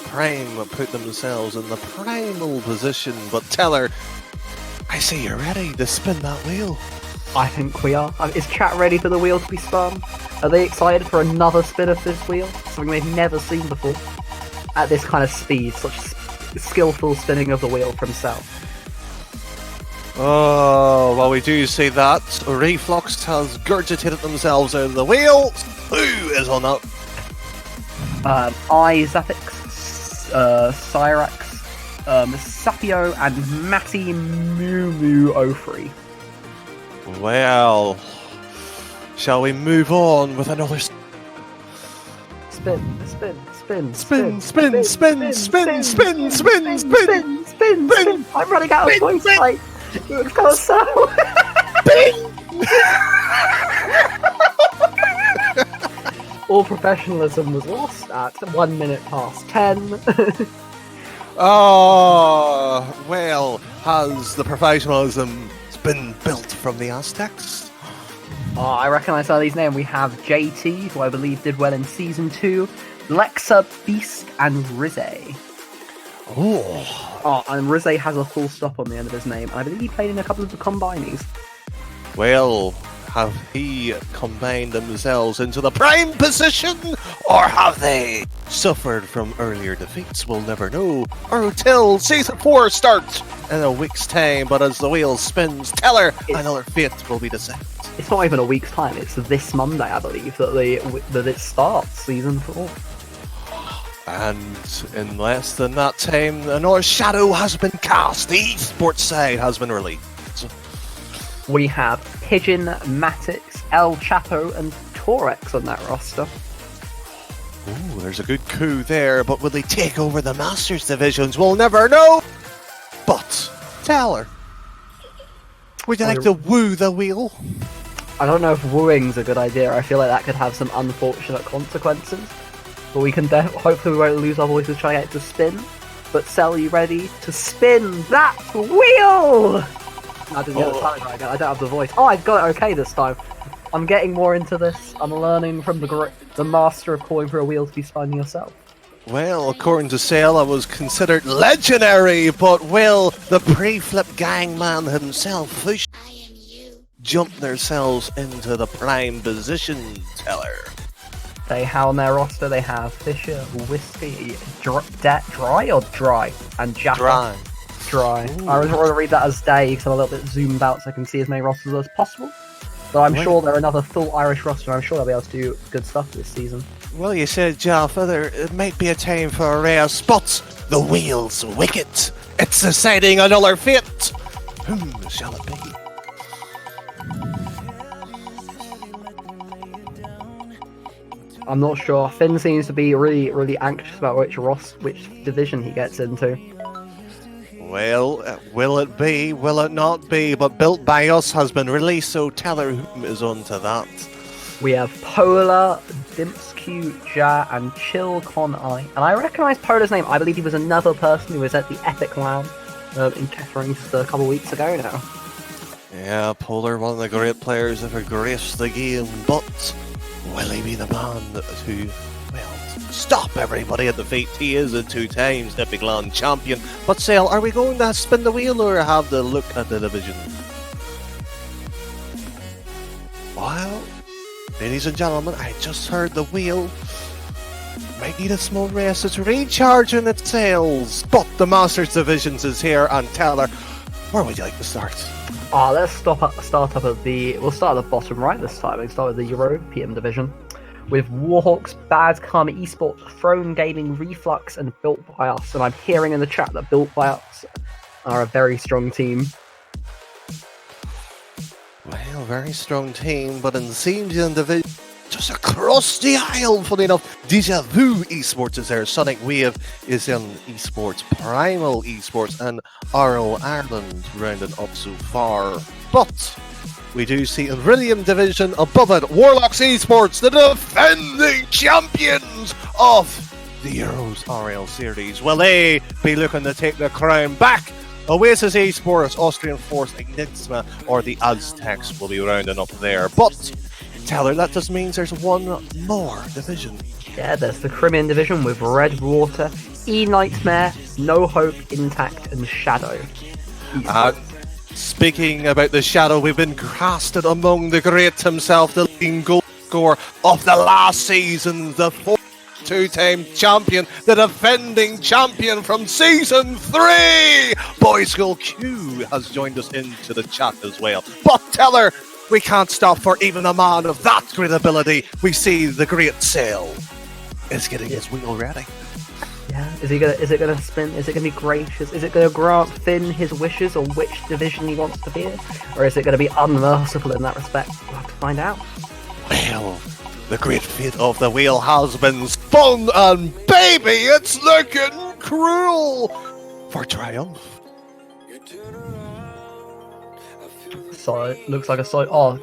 Prime put themselves in the primal position, but Teller, I see you're ready to spin that wheel. I think we are. Is chat ready for the wheel to be spun? Are they excited for another spin of this wheel? Something they've never seen before. At this kind of speed, such skillful spinning of the wheel from Cell. Oh, well, we do see that. Reflux has gurgitated themselves out of the wheel. Who is on that? Zapix, Cyrax, Sapio, and Matty Moo03. Well, shall we move on with another Spin, spin, spin, spin, spin, spin, spin, spin, spin, spin, spin. I'm running out of voice. Like, it's gonna sell. All professionalism was lost at 1 minute past 10. Oh, well, has the professionalism been built from the Aztecs? Oh, I recognise some of these names. We have JT, who I believe did well in Season 2, Lexa, Beast, and Rizze. Oh, and Rizze has a full stop on the end of his name. I believe he played in a couple of the combinies. Well, Have he combined themselves into the prime position, or have they suffered from earlier defeats? We'll never know, or until Season 4 starts in a week's time. But as the wheel spins, Teller, another fate will be decided. It's not even a week's time, it's this Monday, I believe, that it starts Season 4. And in less than that time, another shadow has been cast. The esports side has been released. We have Pigeon, Matix, El Chapo, and Torex on that roster. Ooh, there's a good coup there, but will they take over the Masters divisions? We'll never know! But, Taylor, would you like to woo the wheel? I don't know if wooing's a good idea. I feel like that could have some unfortunate consequences. But we can hopefully we won't lose our voices trying to get it to spin. But Cell, you ready to spin that wheel? I didn't get the timing right again. I don't have the voice. Oh, I got it okay this time. I'm getting more into this. I'm learning from the master of calling for a wheel to be spinning yourself. Well, according to Sale, I was considered legendary, but will the pre-flip gangman himself jump themselves into the prime position, Teller? They have on their roster, they have Fisher, Whiskey, Dry or Dry, and Jaffa. Dry. I was going to read that as Day because I'm a little bit zoomed out so I can see as many rosters as possible. But I'm sure they're another full Irish roster, and I'm sure they'll be able to do good stuff this season. Well, you said, Jaffa, it might be a time for a rare spot. The wheel's wicket. It's deciding another fate. Whom shall it be? I'm not sure. Finn seems to be really, really anxious about which division he gets into. Well, will it be? Will it not be? But Built by Us has been released, so Teller whom is on to that. We have Polar, Dimpsq, Ja, and Chill Con I. And I recognise Polar's name. I believe he was another person who was at the Epic Lounge in Kettering just a couple of weeks ago now. Yeah, Polar, one of the great players ever graced the game, but will he be the man who, well, stop everybody at the feet? He is a 2 times Epic Lounge champion. But Sale, are we going to spin the wheel or have the look at the division? Well, ladies and gentlemen, I just heard the wheel might need a small rest. It's recharging its sails. But the Masters Divisions is here, and Teller, where would you like to start? Let's start up at we'll start at the bottom right this time. We'll start with the European division. With Warhawks, Bad Karma Esports, Throne Gaming, Reflux, and Built by Us. And I'm hearing in the chat that Built by Us are a very strong team. Well, very strong team, but it seems in the division just across the aisle, funny enough, Deja Vu Esports is there, Sonic Wave is in Esports, Primal Esports, and RO Ireland rounding up so far. But we do see in Iridium Division above it, Warlocks Esports, the defending champions of the Euros RL Series. Will they be looking to take the crown back? Oasis Esports, Austrian Force, Enigma, or the Aztecs will be rounding up there. But Teller, that just means there's one more division. Yeah, there's the Crimean division with Red Water, E-Nightmare, No Hope, Intact, and Shadow. Speaking about the Shadow, we've been casted among the great himself, the leading goal scorer of the last season, the 2-time champion, the defending champion from Season 3! Boy School Q has joined us into the chat as well. But Teller, we can't stop for even a man of that great ability. We see the great Sail is getting his wheel ready. Yeah, is it gonna spin? Is it gonna be gracious? Is it gonna grant Finn his wishes on which division he wants to be in? Or is it gonna be unmerciful in that respect? We'll have to find out. Well, the great fate of the wheel has been spun, and baby, it's looking cruel for triumph. So it looks like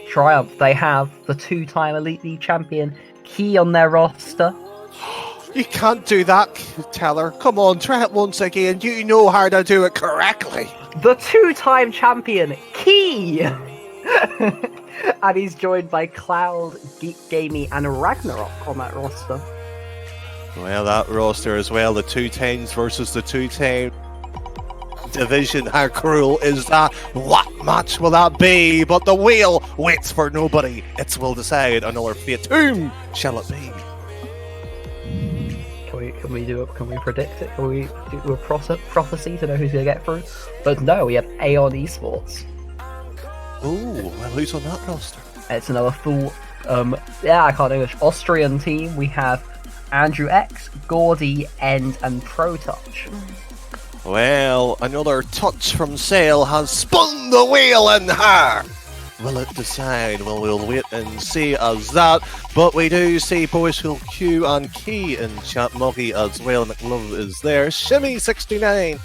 Triumph. They have the 2-time Elite League champion Key on their roster. You can't do that, Teller. Come on, try it once again. You know how to do it correctly. The 2-time champion Key! And he's joined by Cloud, Geek Gamey, and Ragnarok on that roster. Well, that roster as well, the 2 times versus the 2 times. division. How cruel is that? What match will that be? But the wheel waits for nobody. It will decide another fate. Whom shall it be? Can we predict it? Can we do a prophecy to know who's going to get through? But no, we have Aeon Esports. Ooh, well, who's on that roster? It's another full, I can't English, Austrian team. We have Andrew X, Gordy, End, and Pro Touch. Well, another touch from Sale has spun the wheel in her. Will it decide? Well, we'll wait and see as that. But we do see Boyshul Q and Key in chat. Muggy as well. McLove is there. Shimmy69.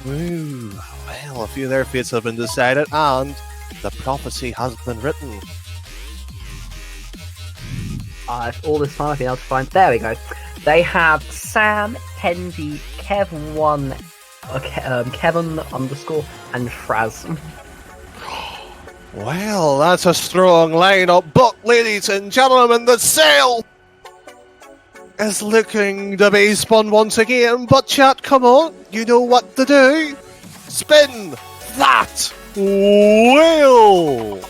Woo. Well, a few of their fates have been decided, and the prophecy has been written. All this time I've been able to find. There we go. They have Sam, Kenji, Kev1, Kevin _ and Fraz. Well, that's a strong lineup, but ladies and gentlemen, the Sale is looking to be spun once again. But chat, come on, you know what to do. Spin that wheel.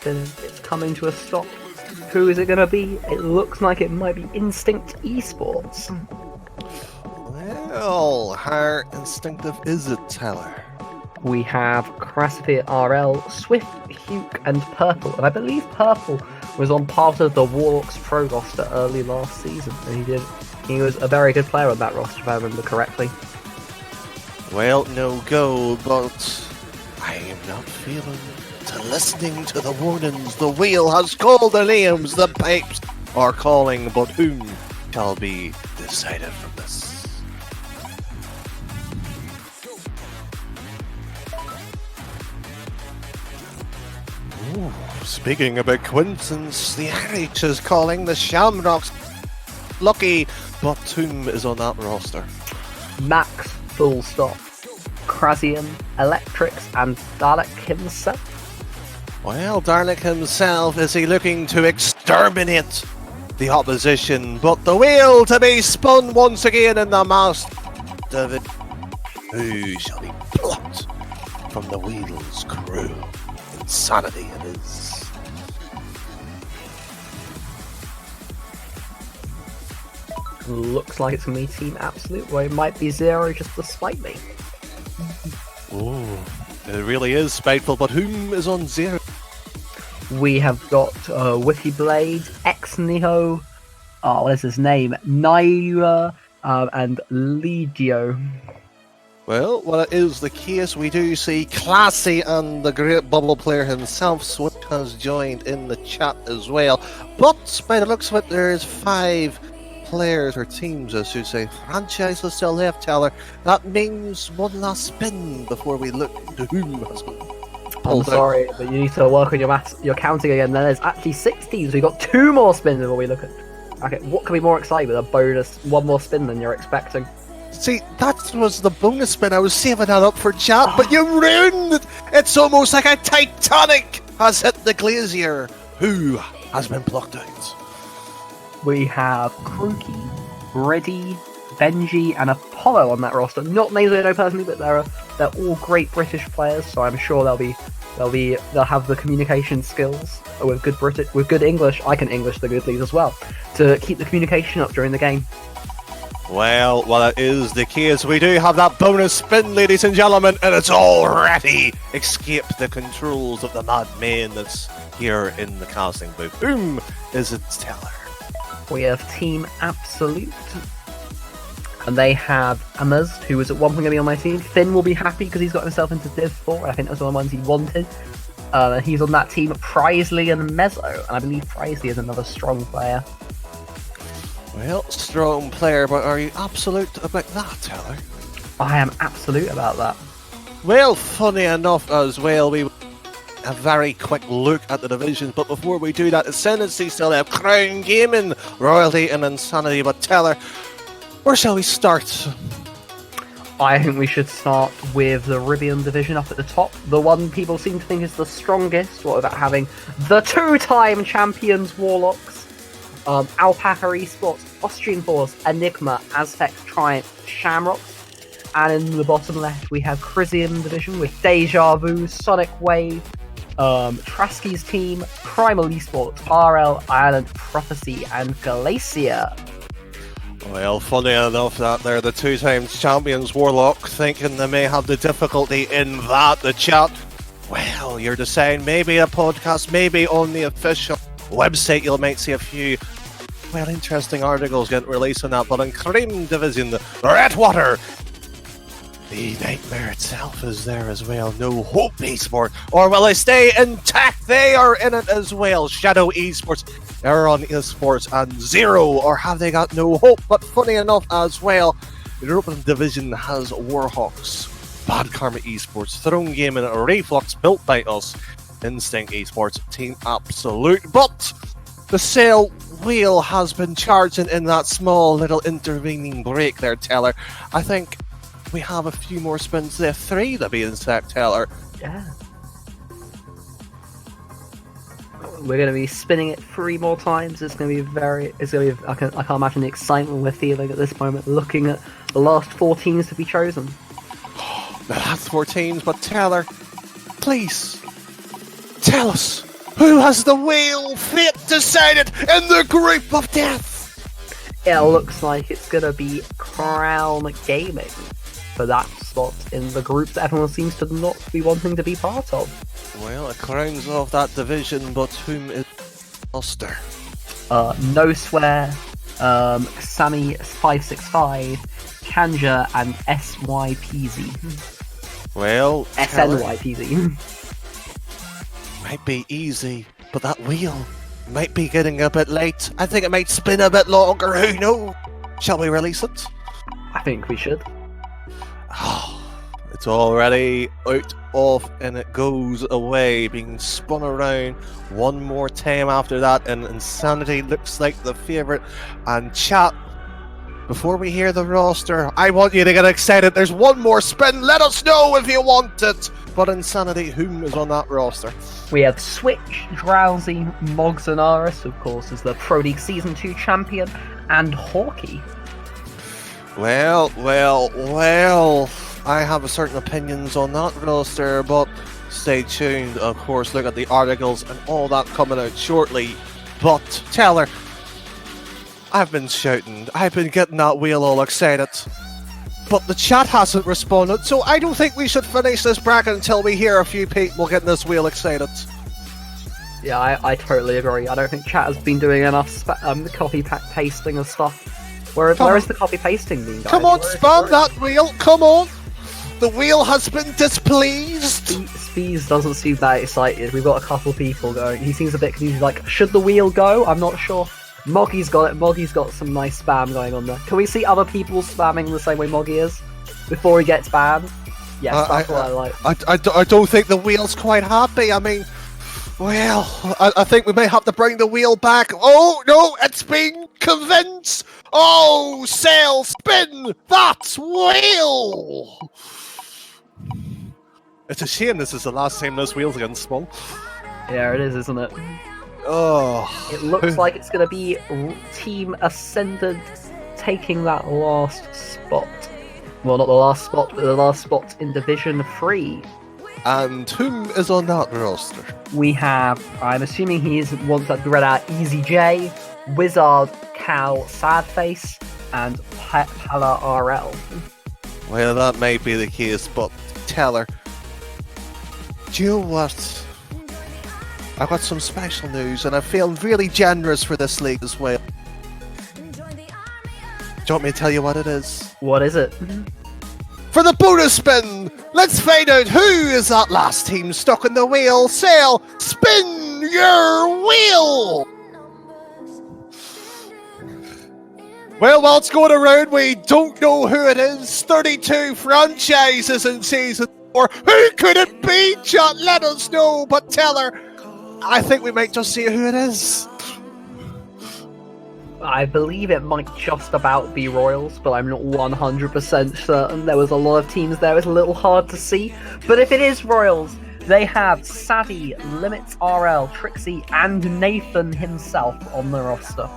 It's coming to a stop. Who is it going to be? It looks like it might be Instinct Esports. Well, how instinctive is it, Taylor? We have Cryptic RL, Swift, Huke, and Purple. And I believe Purple was on part of the Warlocks Pro roster early last season. And he was a very good player on that roster, if I remember correctly. Well, no go, but I am not feeling to listening to the warnings. The wheel has called their names. The pipes are calling, but whom shall be decided from this? Ooh, speaking about coincidence, the Irish is calling the Shamrocks lucky, but whom is on that roster? Max, full stop. Krasian, Electrics, and Dalek himself. Well, Darlick himself, is he looking to exterminate the opposition? But the wheel to be spun once again in the mast of it. Who shall be plucked from the wheel's crew? Insanity it is. Looks like it's going to be Team Absolute, where it might be Zero just to spite me. Ooh, it really is spiteful, but whom is on Zero? We have got Wiki Blade, Ex Niho, what is his name? Naira, and Legio. Well, what is the case, we do see Classy and the great bubble player himself, Swift, has joined in the chat as well. But by the looks of it, there's 5 players, or teams, I should say, franchises still left, Teller. That means one last spin before we look to whom has been pulled I'm sorry, but you need to work on your counting again. There's actually 6 teams. We've got 2 more spins before we look at. Okay, what can be more exciting with a bonus 1 more spin than you're expecting? See, that was the bonus spin. I was saving that up for chat, but you ruined it. It's almost like a Titanic has hit the glacier. Who has been plucked out? We have Crookie, Reddy, Benji, and Apollo on that roster. Not names I know personally, but they're all great British players, so I'm sure they'll have the communication skills with good English. I can English the Goodlies as well to keep the communication up during the game. Well, that is the case. We do have that bonus spin, ladies and gentlemen, and it's already escaped the controls of the madman that's here in the casting booth. Whom is it, Teller? We have Team Absolute, and they have Amaz, who was at one point going to be on my team. Finn will be happy because he's got himself into Div 4. I think that's one of the ones he wanted. And he's on that team. Prizley and Mezzo, and I believe Prizley is another strong player. Well, strong player, but are you absolute about that, Teller? I am absolute about that. Well, funny enough as well, we a very quick look at the divisions, but before we do that, Ascendancy still have Crown Gaming, Royalty and Insanity. But Teller, where shall we start? I think we should start with the Ribian division up at the top. The one people seem to think is the strongest. What about having the two-time champions Warlocks, Alpaca Esports, Austrian Force, Enigma, Aztec, Triumph, Shamrocks. And in the bottom left, we have Chrysium division with Deja Vu, Sonic Wave, Trasky's team, Primal Esports, RL, Ireland, Prophecy, and Glacier. Well, funny enough that they're the two-time champions Warlock, thinking they may have the difficulty in that, the chat. Well, you're deciding maybe a podcast, maybe on the official website you might see a few, well, interesting articles getting released on that, but in Cream Division, the Redwater, the Nightmare itself is there as well. No Hope Esports, or will they stay intact? They are in it as well. Shadow Esports, Aeron Esports, and Zero, or have they got no hope? But funny enough as well, the European division has Warhawks, Bad Karma Esports, Throne Gaming, Reflux, built by us, Instinct Esports, Team Absolute. But the sale wheel has been charging in that small little intervening break there, Teller. I think we have a few more spins there, 3 to be exact, Teller. Yeah. We're going to be spinning it 3 more times. It's going to be I can't imagine the excitement we're feeling at this moment, looking at the last 4 teams to be chosen. The last 4 teams, but Teller, please, tell us, who has the wheel fate decided in the group of death? It looks like it's going to be Crown Gaming for that spot in the group that everyone seems to not be wanting to be part of. Well, it crowns off that division, but whom is Ulster? No Swear, Sammy565, Kanja, and SYPZ. Well, SNYPZ. Might be easy, but that wheel might be getting a bit late. I think it might spin a bit longer, who knows? Shall we release it? I think we should. It's already out of and it goes away, being spun around one more time after that, and Insanity looks like the favourite. And chat, before we hear the roster, I want you to get excited. There's one more spin. Let us know if you want it. But Insanity, whom is on that roster? We have Switch, Drowsy, Moggs and Aris, of course, as the Pro League Season 2 champion, and Hawkey. Well, I have a certain opinions on that roster, but stay tuned, of course, look at the articles and all that coming out shortly. But, Teller, I've been shouting, I've been getting that wheel all excited, but the chat hasn't responded, so I don't think we should finish this bracket until we hear a few people getting this wheel excited. Yeah, I totally agree. I don't think chat has been doing enough copy pasting of stuff. Where is the copy pasting being done? Come on, spam that wheel, come on! The wheel has been displeased! Spees doesn't seem that excited. We've got a couple people going. He seems a bit confused, like, should the wheel go? I'm not sure. Moggy's got it. Moggy's got some nice spam going on there. Can we see other people spamming the same way Moggy is? Before he gets banned? Yes, that's what I like. I don't think the wheel's quite happy. I mean, well, I think we may have to bring the wheel back. Oh, no, it's being convinced! Oh, sail, spin that wheel! It's a shame this is the last time those wheels are getting spun. Yeah, it is, isn't it? Oh. It looks like it's going to be Team Ascendant taking that last spot. Well, not the last spot, but the last spot in Division 3. And whom is on that roster? We have, I'm assuming he is wants that to be read out, Easy J, Wizard, Cal, Sadface, and Pala RL. Well, that might be the case, but Teller, do you know what? I've got some special news, and I feel really generous for this league as well. Do you want me to tell you what it is? What is it? For the bonus spin, let's find out who is that last team stuck in the wheel. Sail, spin your wheel! Well, while it's going around, we don't know who it is. 32 franchises in Season 4. Who could it be, chat? Let us know. But Teller, I think we might just see who it is. I believe it might just about be Royals, but I'm not 100% certain. There was a lot of teams there, it's a little hard to see. But if it is Royals, they have Sadie, Limits RL, Trixie, and Nathan himself on the roster.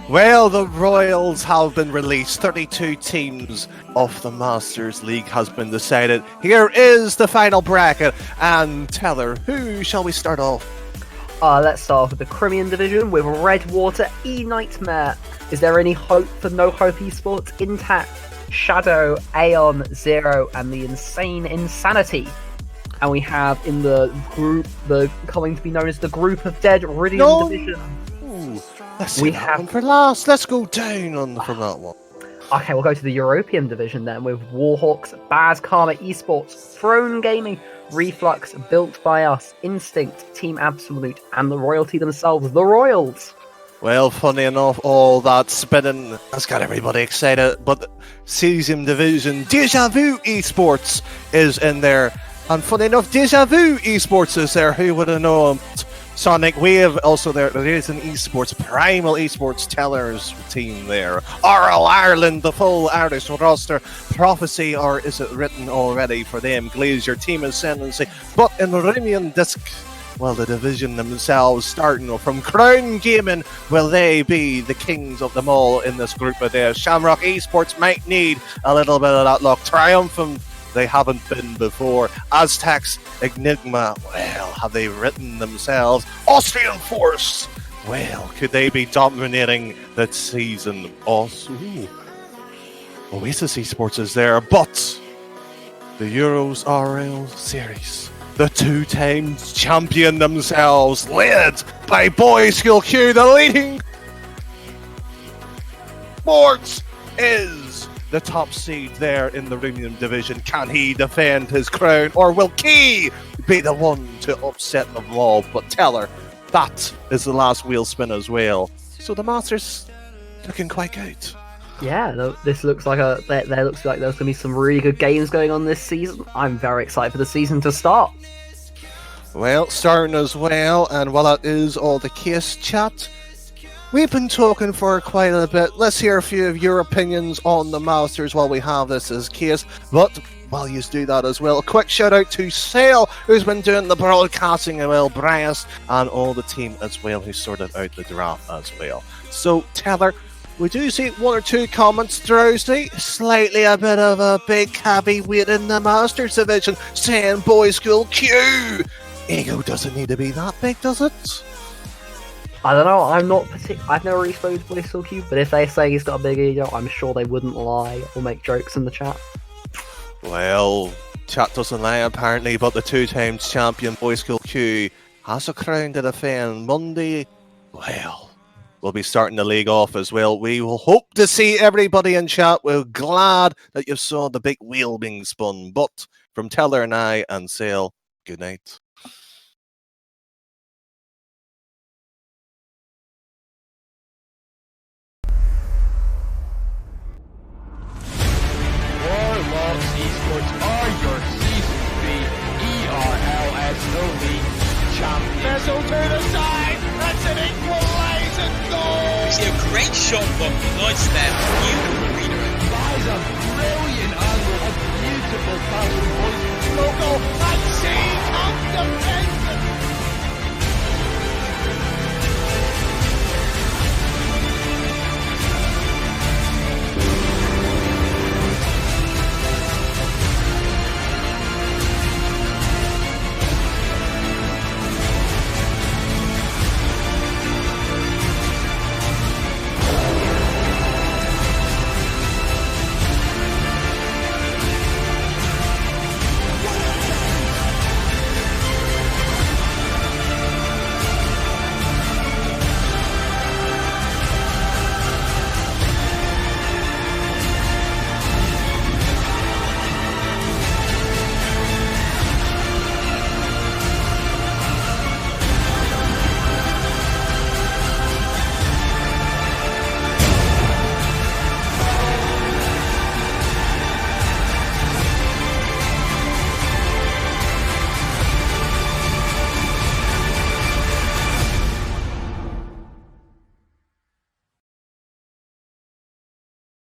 Well, the Royals have been released. 32 teams of the Masters League has been decided. Here is the final bracket. And Teller, who shall we start off? Let's start off with the Crimean division with Redwater, E-Nightmare. Is there any hope for No Hope Esports? Intact, Shadow, Aeon, Zero, and the Insane Insanity. And we have in the group, the coming to be known as the Group of Dead, Ridian division. Ooh, let's see that one for last. Let's go down from that one. Okay, we'll go to the European division then with Warhawks, Baz Karma Esports, Throne Gaming, Reflux, Built by Us, Instinct, Team Absolute, and the royalty themselves, the Royals. Well, funny enough, all that spinning has got everybody excited, but Season Division Deja Vu Esports is in there. And funny enough, Deja Vu Esports is there. Who would have known? Sonic Wave also there. There is an esports, Primal Esports Tellers team there. RL Ireland, the full artist roster. Prophecy, or is it written already for them? Glazier, Team Ascendancy. But in Rimian Disc, well, the division themselves, starting from Crown Gaming, will they be the kings of them all in this group of theirs? Shamrock Esports might need a little bit of that luck. Triumphant, they haven't been before. Aztecs, Enigma, well, have they written themselves? Austrian Force, well, could they be dominating that season? Also, Oasis Esports is there, but the Euros RL Series, the 2 times champion themselves, led by Boy School Q, the leading sports, is the top seed there in the Rimian division. Can he defend his crown, or will Key be the one to upset them all? But Teller, that is the last wheel spin as well. So the Masters looking quite good. Yeah, this looks like there looks like there's going to be some really good games going on this season. I'm very excited for the season to start. Well, starting as well, and while that is all the case, chat, we've been talking for quite a bit. Let's hear a few of your opinions on the Masters while we have this as case. But while you do that as well, a quick shout out to Sale, who's been doing the broadcasting as well, Bryce, and all the team as well, who sorted out the draft as well. So, Teller, we do see 1 or 2 comments, Drowsy, slightly a bit of a big heavyweight in the Masters division, saying Boy School Q. Ego doesn't need to be that big, does it? I don't know, I've never really spoken to Boy School Q, but if they say he's got a big ego, I'm sure they wouldn't lie or make jokes in the chat. Well, chat doesn't lie apparently, but the 2 times champion Boy School Q has a crown to defend. Monday, well, we'll be starting the league off as well. We will hope to see everybody in chat. We're glad that you saw the big wheel being spun. But from Teller and I and Sale, good night. ERLS Esports are your Season 3 ERLS Elite champions. Missile to the side, that's an equalising goal! We see a great shot from United there, beautiful redirect. That is a brilliant angle, a beautiful pass from Boy